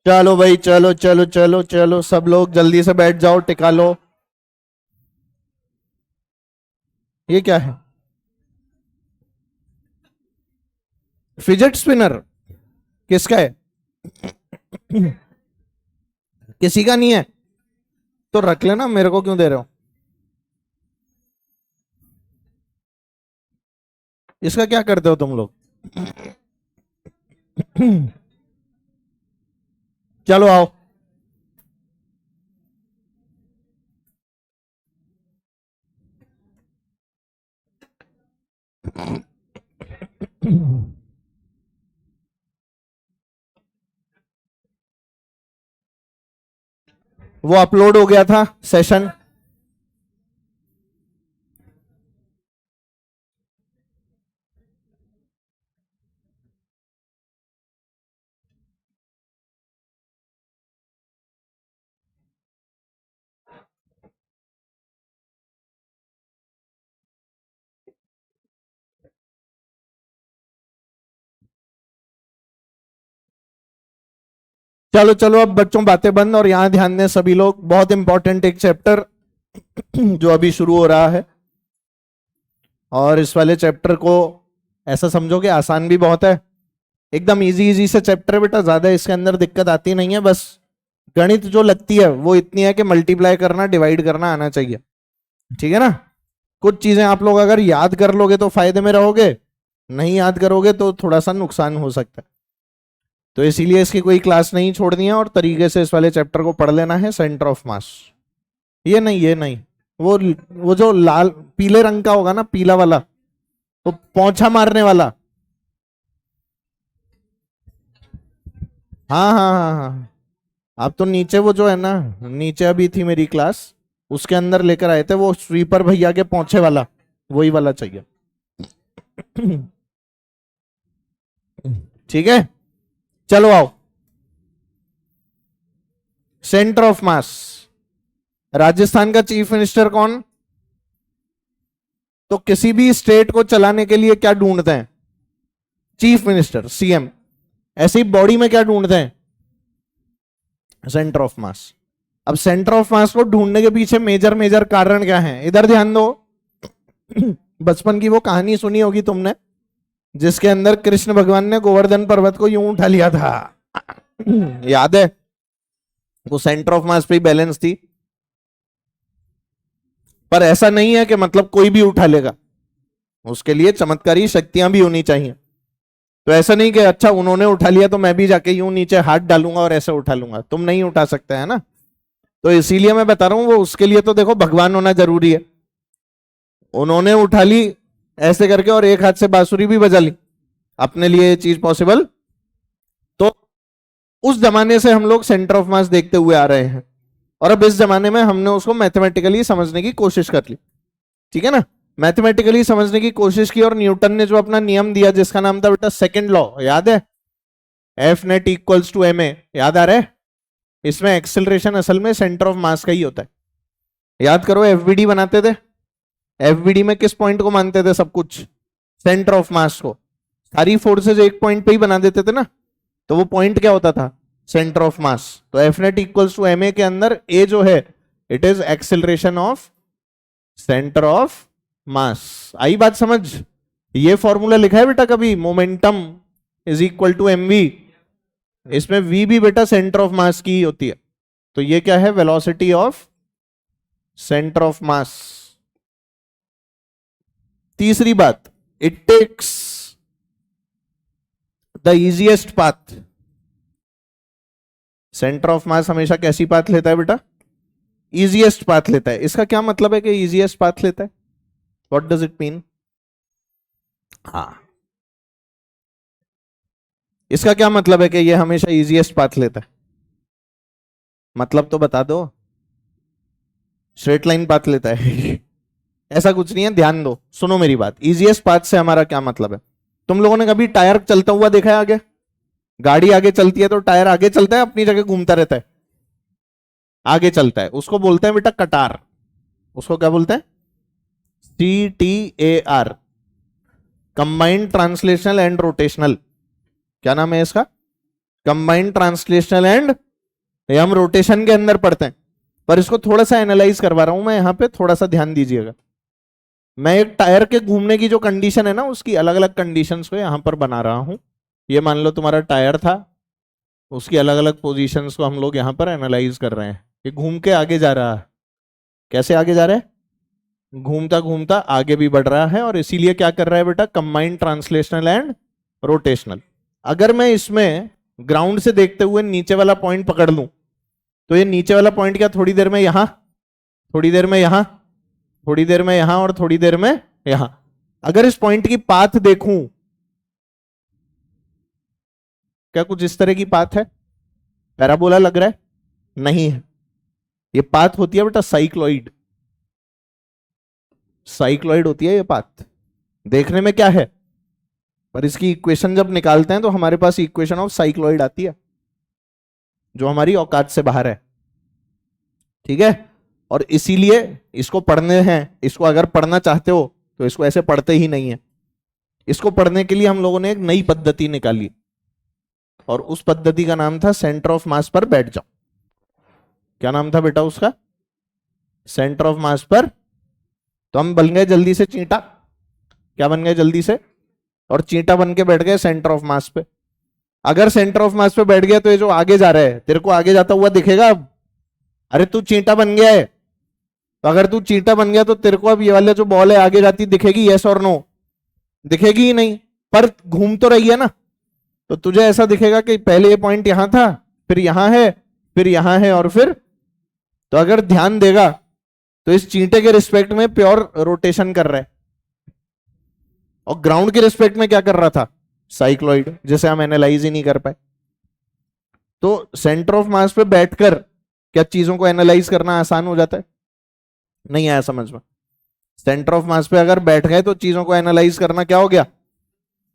चलो भाई, चलो चलो चलो चलो, सब लोग जल्दी से बैठ जाओ, टिका लो। ये क्या है? Fidget spinner? किसका है? किसी का नहीं है तो रख लेना, मेरे को क्यों दे रहे हो? इसका क्या करते हो तुम लोग? चलो आओ। वो अपलोड हो गया था सेशन। चलो चलो, अब बच्चों बातें बंद और यहां ध्यान दें सभी लोग। बहुत इंपॉर्टेंट एक चैप्टर जो अभी शुरू हो रहा है, और इस वाले चैप्टर को ऐसा समझो कि आसान भी बहुत है। एकदम इजी इजी से चैप्टर है बेटा, ज्यादा इसके अंदर दिक्कत आती नहीं है। बस गणित जो लगती है वो इतनी है कि मल्टीप्लाई करना, डिवाइड करना आना चाहिए। ठीक है ना? कुछ चीजें आप लोग अगर याद कर लोगे तो फायदे में रहोगे, नहीं याद करोगे तो थोड़ा सा नुकसान हो सकता है। तो इसीलिए इसकी कोई क्लास नहीं छोड़नी है और तरीके से इस वाले चैप्टर को पढ़ लेना है। सेंटर ऑफ मास, ये नहीं ये नहीं, वो जो लाल पीले रंग का होगा ना, पीला वाला, वो पोंछा मारने वाला। हाँ हाँ हाँ हाँ। अब तो नीचे वो जो है ना, नीचे अभी थी मेरी क्लास, उसके अंदर लेकर आए थे वो स्वीपर भैया के पोंछे वाला, वही वाला चाहिए। ठीक है, चलो आओ। सेंटर ऑफ मास। राजस्थान का चीफ मिनिस्टर कौन? तो किसी भी स्टेट को चलाने के लिए क्या ढूंढते हैं? Chief minister, CM. ऐसे ही बॉडी में क्या ढूंढते हैं? सेंटर ऑफ मास। अब सेंटर ऑफ मास को ढूंढने के पीछे मेजर मेजर कारण क्या है? इधर ध्यान दो। बचपन की वो कहानी सुनी होगी तुमने, जिसके अंदर कृष्ण भगवान ने गोवर्धन पर्वत को यूं उठा लिया था। याद है? वो सेंटर ऑफ मास पे बैलेंस थी। पर ऐसा नहीं है कि मतलब कोई भी उठा लेगा, उसके लिए चमत्कारी शक्तियां भी होनी चाहिए। तो ऐसा नहीं कि अच्छा उन्होंने उठा लिया तो मैं भी जाके यूं नीचे हाथ डालूंगा और ऐसे उठा लूंगा, तुम नहीं उठा सकते है ना। तो इसीलिए मैं बता रहा हूं, वो उसके लिए तो देखो भगवान होना जरूरी है। उन्होंने उठा ली ऐसे करके और एक हाथ से बांसुरी भी बजा ली, अपने लिए ये चीज पॉसिबल। तो उस जमाने से हम लोग सेंटर ऑफ मास देखते हुए आ रहे हैं, और अब इस जमाने में हमने उसको मैथमेटिकली समझने की कोशिश कर ली। ठीक है ना? मैथमेटिकली समझने की कोशिश की, और न्यूटन ने जो अपना नियम दिया जिसका नाम था बेटा सेकंड लॉ, याद है? F net equals to M A, याद आ रहा है? इसमें एक्सेलरेशन असल में सेंटर ऑफ मास का ही होता है। याद करो, एफबीडी बनाते थे, एफबीडी में किस पॉइंट को मानते थे सब कुछ? सेंटर ऑफ मास को। सारी फोर्सेज एक पॉइंट पे ही बना देते थे ना, तो वो पॉइंट क्या होता था? Centre of mass. तो F net equals to M A के अंदर ए जो है, it is acceleration of centre of mass. आई बात समझ? ये फॉर्मूला लिखा है बेटा कभी? Momentum is equal to M V. इसमें वी भी बेटा सेंटर ऑफ मास की ही होती है। तो ये क्या है? Velocity of centre of mass. तीसरी बात, it takes the easiest path. Centre of mass हमेशा कैसी पाथ लेता है बेटा? इजीएस्ट पाथ लेता है। इसका क्या मतलब है कि इजीएस्ट पाथ लेता है? What does it mean? हाँ, इसका क्या मतलब है कि ये हमेशा इजीएस्ट पाथ लेता है? मतलब तो बता दो। स्ट्रेट लाइन पाथ लेता है? ऐसा कुछ नहीं है, ध्यान दो, सुनो मेरी बात। इजीएस्ट पाथ से हमारा क्या मतलब है? तुम लोगों ने कभी टायर चलता हुआ देखा है आगे? गाड़ी आगे चलती है तो टायर आगे चलता है, अपनी जगह घूमता रहता है? आगे चलता है, उसको बोलते हैं बेटा कटार। उसको क्या बोलते हैं? CTAR, combined translational and rotational. क्या नाम है इसका? कंबाइंड ट्रांसलेशनल एंड, ये हम रोटेशन के अंदर पढ़ते हैं, पर इसको थोड़ा सा एनालाइज करवा रहा हूं मैं यहां पे, थोड़ा सा ध्यान दीजिएगा। मैं एक टायर के घूमने की जो कंडीशन है ना, उसकी अलग अलग कंडीशंस को यहां पर बना रहा हूं। ये मान लो तुम्हारा टायर था, उसकी अलग अलग पोजीशंस को हम लोग यहां पर एनालाइज कर रहे हैं। ये घूम के आगे जा रहा है, कैसे आगे जा रहा है? घूमता घूमता आगे भी बढ़ रहा है, और इसीलिए क्या कर रहा है बेटा? Combined translational and rotational. अगर मैं इसमें ग्राउंड से देखते हुए नीचे वाला पॉइंट पकड़ लूं, तो ये नीचे वाला पॉइंट क्या थोड़ी देर में यहां, थोड़ी देर में यहां, थोड़ी देर में यहां, और थोड़ी देर में यहां। अगर इस पॉइंट की पाथ देखूं, क्या कुछ इस तरह की पाथ है? पैराबोला लग रहा है? नहीं है, ये पाथ होती है बेटा साइक्लॉइड। साइक्लॉइड होती है ये पाथ। देखने में क्या है, पर इसकी इक्वेशन जब निकालते हैं तो हमारे पास इक्वेशन ऑफ साइक्लॉइड आती है, जो हमारी औकात से बाहर है। ठीक है, और इसीलिए इसको पढ़ने हैं, इसको अगर पढ़ना चाहते हो तो इसको ऐसे पढ़ते ही नहीं है। इसको पढ़ने के लिए हम लोगों ने एक नई पद्धति निकाली, और उस पद्धति का नाम था सेंटर ऑफ मास पर बैठ जाओ। क्या नाम था बेटा उसका? सेंटर ऑफ मास पर। तो हम बन गए जल्दी से चींटा। क्या बन गए जल्दी से? और चींटा बन के बैठ गए सेंटर ऑफ मास पे। अगर सेंटर ऑफ मास पे बैठ गया तो ये जो आगे जा रहा है, तेरे को आगे जाता हुआ दिखेगा अब? अरे तू चींटा बन गया है, तो अगर तू चींटा बन गया तो तेरे को अब ये वाला जो बॉल है आगे जाती दिखेगी? यस और नो? दिखेगी ही नहीं, पर घूम तो रही है ना। तो तुझे ऐसा दिखेगा कि पहले ये पॉइंट यहां था, फिर यहां है, फिर यहां है, और फिर। तो अगर ध्यान देगा तो इस चींटे के रिस्पेक्ट में प्योर रोटेशन कर रहा है, और ग्राउंड के रिस्पेक्ट में क्या कर रहा था? साइक्लॉइड, जिसे हम एनालाइज ही नहीं कर पाए। तो सेंटर ऑफ मास पे बैठकर क्या चीजों को एनालाइज करना आसान हो जाता है? नहीं आया समझ में? सेंटर ऑफ मास पे अगर बैठ गए तो चीजों को एनालाइज करना क्या हो गया?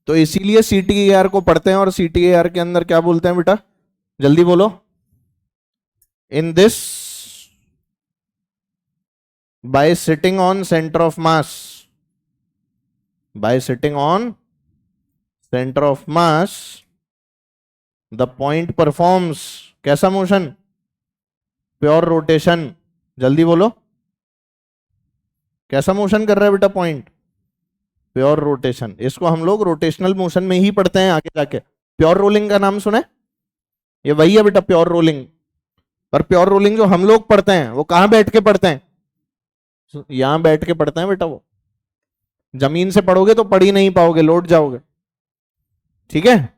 तो इसीलिए सीटीएआर को पढ़ते हैं, और सीटीएआर के अंदर क्या बोलते हैं बेटा? जल्दी बोलो। In this, bye sitting on centre of mass, by sitting on center of mass, the point performs कैसा मोशन? Pure rotation. जल्दी बोलो, कैसा मोशन कर रहा है बेटा पॉइंट? Pure rotation. इसको हम लोग रोटेशनल मोशन में ही पढ़ते हैं आगे जाके। प्योर रोलिंग का नाम सुना है? ये वही है बेटा प्योर रोलिंग। पर प्योर रोलिंग जो हम लोग पढ़ते हैं वो कहां बैठ के पढ़ते हैं? यहां बैठ के पढ़ते हैं बेटा। वो जमीन से पढ़ोगे तो पढ़ ही नहीं पाओगे, लौट जाओगे। ठीक है,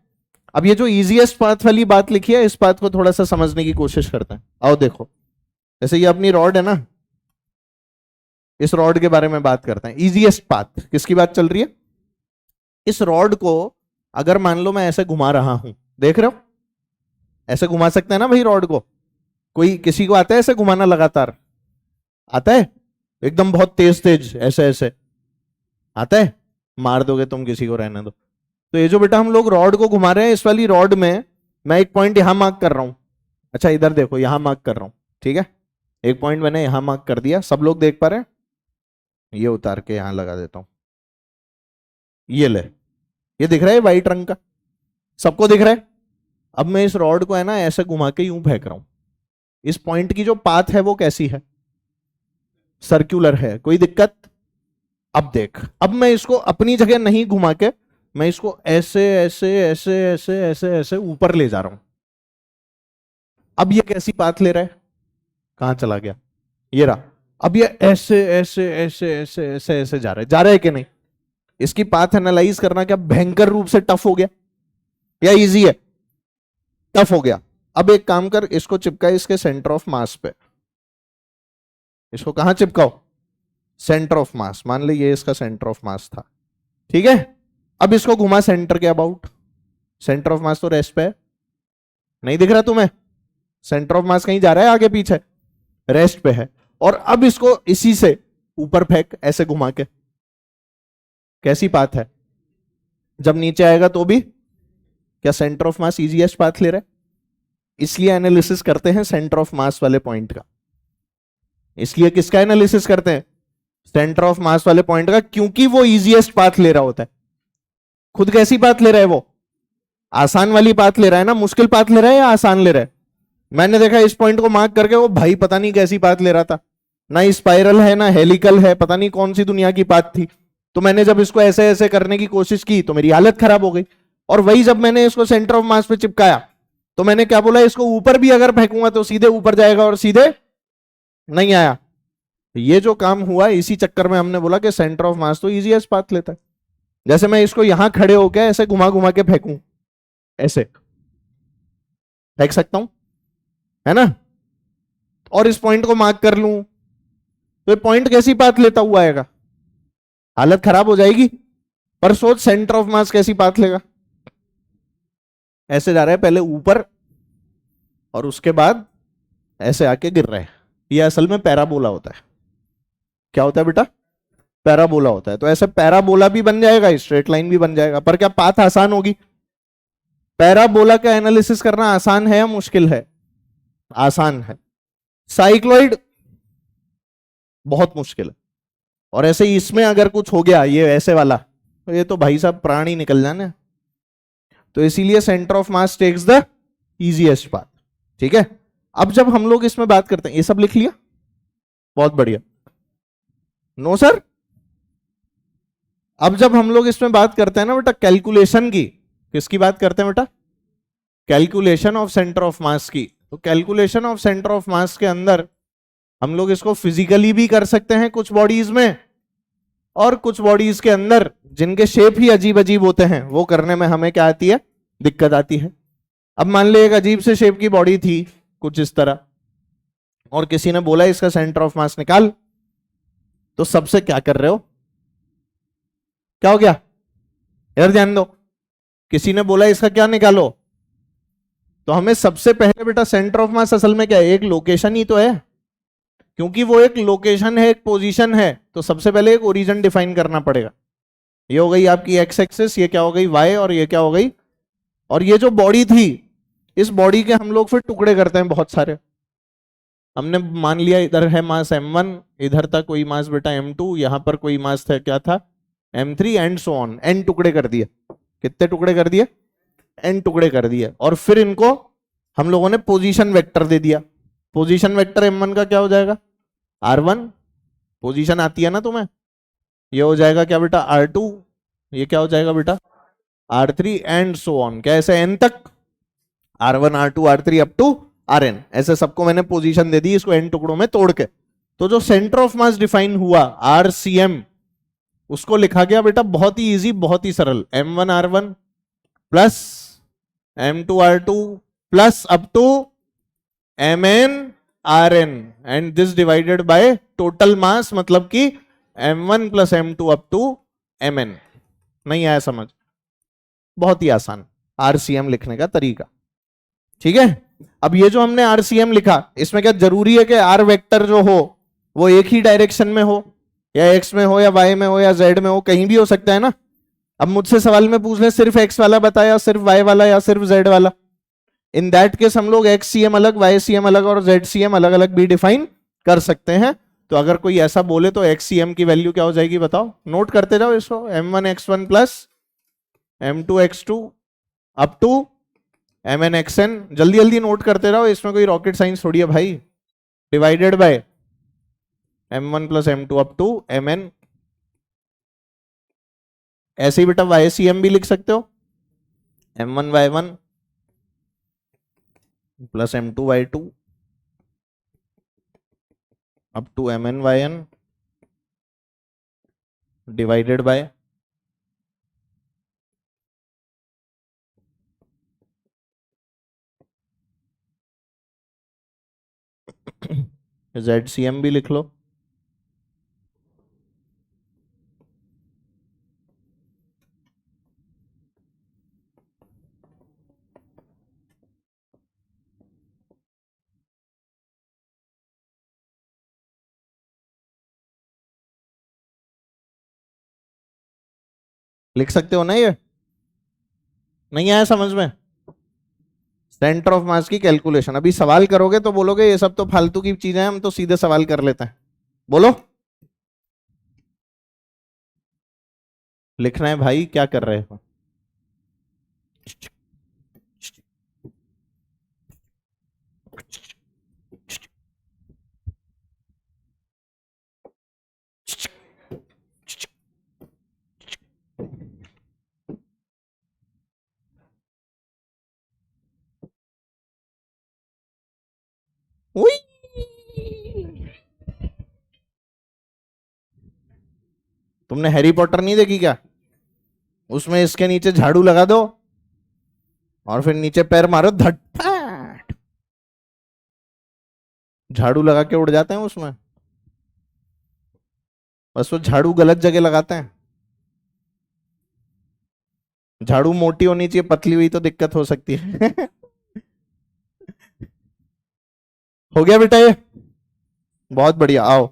अब ये जो इजीएस्ट पाथ वाली बात लिखी है, इस बात को थोड़ा सा समझने की कोशिश करते हैं। आओ देखो, जैसे ये अपनी रॉड है ना, इस रॉड के बारे में बात करते हैं। इजीएस्ट पाथ, किसकी बात चल रही है? इस रॉड को अगर मान लो मैं ऐसे घुमा रहा हूं, देख रहे हो? ऐसे घुमा सकते हैं ना भाई रॉड को? कोई किसी को आता है ऐसे घुमाना लगातार? आता है? एकदम बहुत तेज तेज ऐसे ऐसे आता है? मार दोगे तुम किसी को, रहने दो। तो ये जो बेटा हम लोग रॉड को घुमा रहे हैं, इस वाली रॉड में मैं एक पॉइंट यहां मार्क कर रहा हूं। अच्छा इधर देखो, यहां मार्क कर रहा हूं। ठीक है, एक पॉइंट मैंने यहां मार्क कर दिया। सब लोग देख पा रहे हैं? ये उतार के यहां लगा देता हूं। ये ले, ये दिख रहा है व्हाइट रंग का? सबको दिख रहा है? अब मैं इस रॉड को है ना ऐसे घुमा के यूं फेंक रहा हूं। इस पॉइंट की जो पाथ है वो कैसी है? सर्कुलर है। कोई दिक्कत? अब देख, अब मैं इसको अपनी जगह नहीं घुमा के, मैं इसको ऐसे ऐसे ऐसे ऐसे ऐसे ऐसे ऊपर ले जा रहा हूं। अब ये कैसी पाथ ले रहा है? कहां चला गया? ये रहा। अब ये ऐसे ऐसे ऐसे ऐसे ऐसे ऐसे जा रहा है कि नहीं? इसकी पाथ एनालाइज करना क्या भयंकर रूप से टफ हो गया या इजी है? टफ हो गया। अब एक काम कर, इसको चिपका इसके सेंटर ऑफ मास पे। इसको कहां चिपकाओ? सेंटर ऑफ मास। मान ली ये इसका सेंटर ऑफ मास था। ठीक है, अब इसको घुमा सेंटर के अबाउट। सेंटर ऑफ मास तो रेस्ट पे है, नहीं दिख रहा तुम्हें? सेंटर ऑफ मास कहीं जा रहा है आगे पीछे? रेस्ट पे है। और अब इसको इसी से ऊपर फेंक, ऐसे घुमा के। कैसी पाथ है? जब नीचे आएगा तो भी क्या centre of mass easiest path ले रहा है? इसलिए एनालिसिस करते हैं सेंटर ऑफ मास वाले पॉइंट का। इसलिए किसका एनालिसिस करते हैं? सेंटर ऑफ मास वाले पॉइंट का, क्योंकि वो इजीएस्ट पाथ ले रहा होता है। खुद कैसी पाथ ले रहा है वो? आसान वाली पाथ ले रहा है ना, मुश्किल पाथ ले रहा है या आसान ले रहा है? मैंने देखा इस पॉइंट को मार्क करके वो भाई पता नहीं कैसी पाथ ले रहा था, ना स्पाइरल है ना हेलिकल है, पता नहीं कौन सी दुनिया की पाथ थी। तो मैंने जब इसको ऐसे ऐसे करने की कोशिश की तो मेरी हालत खराब हो गई। और वही जब मैंने इसको सेंटर ऑफ मास पे चिपकाया तो मैंने क्या बोला, इसको ऊपर भी अगर फेंकूंगा तो सीधे ऊपर जाएगा और सीधे नहीं आया। ये जो काम हुआ इसी चक्कर में हमने बोला कि सेंटर ऑफ मास तो इजीएस्ट पाथ लेता है। जैसे मैं इसको यहां खड़े होकर ऐसे घुमा घुमा के फेंकूं, ऐसे फेंक सकता हूं, है ना, और इस पॉइंट को मार्क कर लूं तो ये पॉइंट कैसी पाथ लेता हुआ आएगा, हालत खराब हो जाएगी। पर सोच सेंटर ऑफ मास कैसी पाथ लेगा, ऐसे जा रहा है पहले ऊपर और उसके बाद ऐसे आके गिर रहा है। ये असल में पैराबोला होता है। क्या होता है बेटा? पैराबोला होता है। तो ऐसे पैराबोला भी बन जाएगा, स्ट्रेट लाइन भी बन जाएगा। पर क्या पाथ आसान होगी? पैराबोला का एनालिसिस करना आसान है या मुश्किल है? आसान है। साइक्लॉइड बहुत मुश्किल है। और ऐसे ही इसमें अगर कुछ हो गया ये ऐसे वाला, तो ये तो भाई साहब प्राण ही निकल जाने। तो इसीलिए centre of mass takes the easiest path. ठीक है, अब जब हम लोग इसमें बात करते हैं, ये सब लिख लिया, बहुत बढ़िया। नो सर, अब जब हम लोग इसमें बात करते हैं ना बेटा कैलकुलेशन की, किसकी बात करते हैं बेटा? कैलकुलेशन ऑफ सेंटर ऑफ मास की। तो कैलकुलेशन ऑफ सेंटर ऑफ मास के अंदर हम लोग इसको फिजिकली भी कर सकते हैं कुछ बॉडीज में, और कुछ बॉडीज के अंदर जिनके शेप ही अजीब अजीब होते हैं वो करने में हमें क्या आती है, दिक्कत आती है। अब मान ली एक अजीब से शेप की बॉडी थी कुछ इस तरह, और किसी ने बोला इसका सेंटर ऑफ मास निकाल, तो सबसे क्या कर रहे हो, क्या हो गया इधर ध्यान दो, किसी ने बोला इसका क्या निकालो, तो हमें सबसे पहले बेटा सेंटर ऑफ मास असल में क्या है, एक लोकेशन ही तो है। क्योंकि वो एक लोकेशन है, एक पोजीशन है, तो सबसे पहले एक ओरिजिन डिफाइन करना पड़ेगा। ये हो गई आपकी एक्स एक्सिस, ये क्या हो गई वाई, और ये क्या हो गई, और ये जो बॉडी थी इस बॉडी के हम लोग फिर टुकड़े करते हैं बहुत सारे। हमने मान लिया इधर है मास m1, इधर था कोई मास बेटा m2, यहां पर कोई मास था, क्या था, m3 and so on, n टुकड़े कर दिए। कितने टुकड़े कर दिए? n टुकड़े कर दिए। और फिर इनको हम लोगों ने पोजीशन वेक्टर दे दिया। पोजीशन वेक्टर m1 का क्या हो जाएगा, r1, पोजीशन आती है ना तुम्हें, ये हो जाएगा क्या बेटा r2, ये क्या हो जाएगा बेटा r3 एंड सो ऑन, कैसे n तक, r1 r2 r3 up to rn, ऐसे सबको मैंने पोजीशन दे दी इसको n टुकड़ों में तोड़ के। तो जो सेंटर ऑफ मास डिफाइन हुआ rcm, उसको लिखा गया बेटा बहुत ही इजी, बहुत ही सरल, m1 r1 plus m2 r2 plus up to mn rn and this divided by total mass, मतलब कि m1 plus m2 up to mn। नहीं आया समझ? बहुत ही आसान आरसीएम लिखने का तरीका। ठीक है, अब ये जो हमने आरसीएम लिखा, इसमें क्या जरूरी है कि आर वेक्टर जो हो वो एक ही डायरेक्शन में हो, या एक्स में हो या वाई में हो या जेड में हो, कहीं भी हो सकता है ना। अब मुझसे सवाल में पूछ ले सिर्फ एक्स वाला बताया, सिर्फ वाई वाला, या सिर्फ जेड वाला, इन दैट केस हम लोग एक्स सी एम अलग, वाई सी एम अलग और जेड सी एम अलग अलग भी डिफाइन कर सकते हैं। तो अगर कोई ऐसा बोले तो एक्स सी एम की वैल्यू क्या हो जाएगी बताओ, नोट करते जाओ इसको, m1 x1 plus m2 x2 up to mn xn, जल्दी जल्दी नोट करते रहो, इसमें कोई रॉकेट साइंस थोड़ी है भाई, divided by m1 plus m2 up to mn। ऐसे ही बेटा YCM भी लिख सकते हो, m1 y1 plus m2 y2 up to mn yn divided by ZCM भी लिख लो। लिख सकते हो ना, ये नहीं आया समझ में? सेंटर ऑफ मास की कैलकुलेशन, अभी सवाल करोगे तो बोलोगे ये सब तो फालतू की चीजें हैं, हम तो सीधे सवाल कर लेते हैं। बोलो, लिखना है भाई, क्या कर रहे हो? तुमने हैरी पॉटर नहीं देखी क्या? उसमें इसके नीचे झाड़ू लगा दो और फिर नीचे पैर मारो, धट, झाड़ू लगा के उड़ जाते हैं उसमें। बस वो झाड़ू गलत जगह लगाते हैं। झाड़ू मोटी होनी चाहिए, पतली हुई तो दिक्कत हो सकती है। हो गया बेटा ये? बहुत बढ़िया, आओ।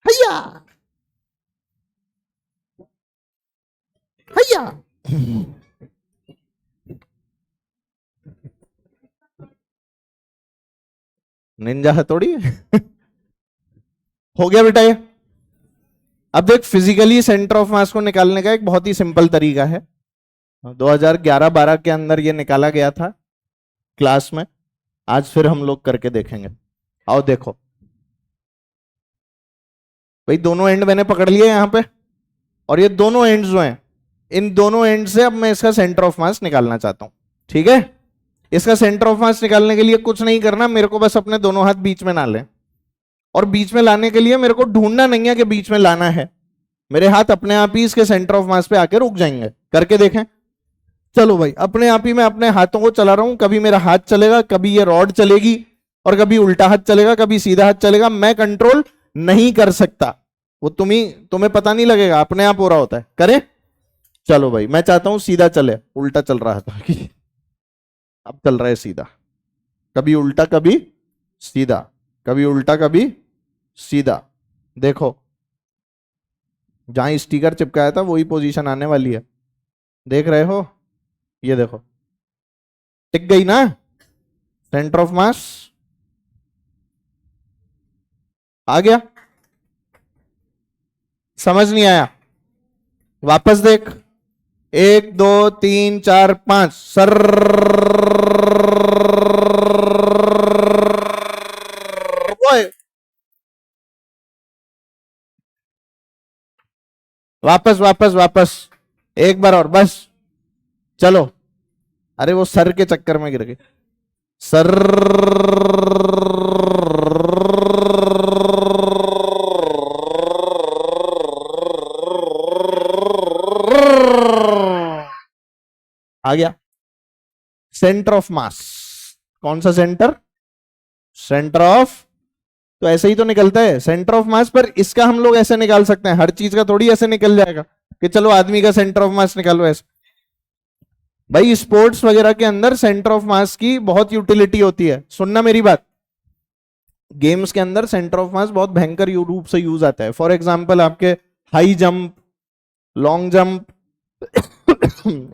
हैया हैया। निंजा हथौड़ी। हो गया बेटा ये? अब देख, फिजिकली सेंटर ऑफ मास को निकालने का एक बहुत ही सिंपल तरीका है। 2011-12 के अंदर ये निकाला गया था क्लास में। आज फिर हम लोग करके देखेंगे। आओ देखो भाई, दोनों एंड मैंने पकड़ लिए यहां पे, और ये दोनों एंड्स जो हैं, इन दोनों एंड से अब मैं इसका सेंटर ऑफ मास निकालना चाहता हूं। ठीक है? इसका सेंटर ऑफ मास निकालने के लिए कुछ नहीं करना, मेरे को बस अपने दोनों हाथ बीच में ना लें, और बीच में लाने के लिए मेरे को ढूंढना नहीं है कि बीच में लाना है। मेरे हाथ अपने आप ही इसके सेंटर ऑफ मास पे आके रुक जाएंगे। करके देखें। चलो भाई, अपने आप ही मैं अपने हाथों को चला रहा हूं। कभी मेरा हाथ चलेगा, कभी ये रॉड चलेगी, और कभी उल्टा हाथ चलेगा, कभी सीधा हाथ चलेगा। मैं कंट्रोल नहीं कर सकता, वो तुम्हें पता नहीं लगेगा, अपने आप हो रहा होता है। करें? चलो भाई, मैं चाहता हूं सीधा चले, उल्टा चल रहा था अब चल रहा है सीधा। कभी उल्टा कभी सीधा, कभी उल्टा कभी सीधा। देखो, जहां स्टिकर चिपकाया था वही पोजीशन आने वाली है। देख रहे हो? ये देखो, टिक गई ना सेंटर ऑफ मास। आ गया? समझ नहीं आया? वापस देख। 1 2 3 4 5 सर। वापस वापस वापस, एक बार और बस। चलो। अरे वो सर के चक्कर में गिर गई। सर। आ गया सेंटर ऑफ मास। कौन सा सेंटर? Centre of. तो ऐसे ही तो निकलता है सेंटर ऑफ मास, पर इसका हम लोग ऐसे निकाल सकते हैं। हर चीज का थोड़ी ऐसे निकल जाएगा कि चलो आदमी का सेंटर ऑफ मास निकालो ऐसे। भाई स्पोर्ट्स वगैरह के अंदर सेंटर ऑफ मास की बहुत यूटिलिटी होती है। सुनना मेरी बात, गेम्स के अंदर सेंटर ऑफ मास बहुत भयंकर रूप से यूज आता है। फॉर एग्जाम्पल आपके हाई जंप, लॉन्ग जंप,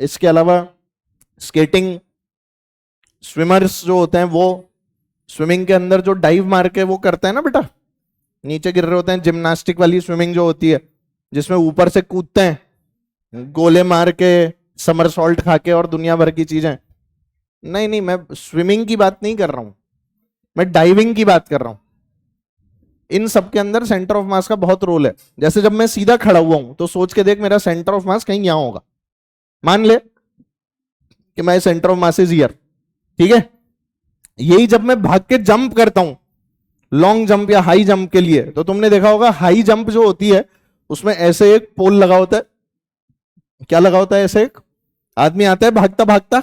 इसके अलावा स्केटिंग, स्विमर्स जो होते हैं वो स्विमिंग के अंदर जो डाइव मार के वो करते हैं ना बेटा, नीचे गिर रहे होते हैं, जिम्नास्टिक वाली स्विमिंग जो होती है जिसमें ऊपर से कूदते हैं गोले मार के, समरसॉल्ट खा के और दुनिया भर की चीजें। नहीं नहीं, मैं स्विमिंग की बात नहीं कर रहा हूं, मैं डाइविंग की बात कर रहा हूं। इन सब के अंदर सेंटर ऑफ मास का बहुत रोल है। जैसे जब मैं सीधा खड़ा हुआ हूं तो सोच के देख, मेरा सेंटर ऑफ मास कहीं यहां होगा। मान ले कि मैं centre of mass is here, ठीक है? यही जब मैं भाग के जंप करता हूं लॉन्ग जंप या हाई जंप के लिए, तो तुमने देखा होगा हाई जंप जो होती है उसमें ऐसे एक पोल लगा होता है। क्या लगा होता है? ऐसे एक आदमी आता है भागता भागता,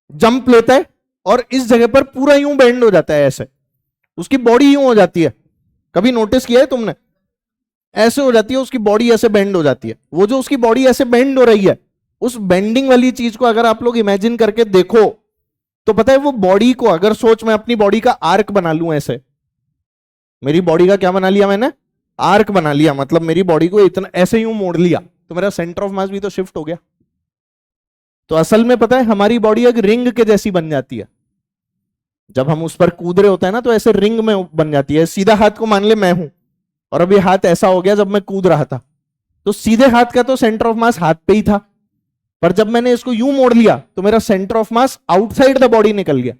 जंप लेता है, और इस जगह पर पूरा यूं बेंड हो जाता है, ऐसे उसकी बॉडी यूं हो जाती है। कभी नोटिस किया है तुमने? ऐसे हो जाती है उसकी बॉडी, ऐसे बेंड हो जाती है। वो जो उसकी बॉडी ऐसे बेंड हो रही है, उस बेंडिंग वाली चीज को अगर आप लोग इमेजिन करके देखो तो पता है वो बॉडी को, अगर सोच मैं अपनी बॉडी का आर्क बना लूं ऐसे, मेरी बॉडी का क्या बना लिया मैंने? आर्क बना लिया। मतलब मेरी बॉडी को इतना ऐसे यूं मोड़ लिया, तो मेरा सेंटर ऑफ मास भी तो शिफ्ट हो गया। तो असल में पता है हमारी बॉडी एक रिंग के जैसी बन जाती है। जब हम उस पर कूद रहे होते हैं ना, तो ऐसे रिंग में बन जाती है। सीधा हाथ को मान ले मैं हूं, और अब ये हाथ ऐसा हो गया जब मैं कूद रहा था, तो सीधे हाथ का तो सेंटर ऑफ मास हाथ पे ही था, पर जब मैंने इसको यूं मोड़ लिया तो मेरा centre of mass outside the body निकल गया।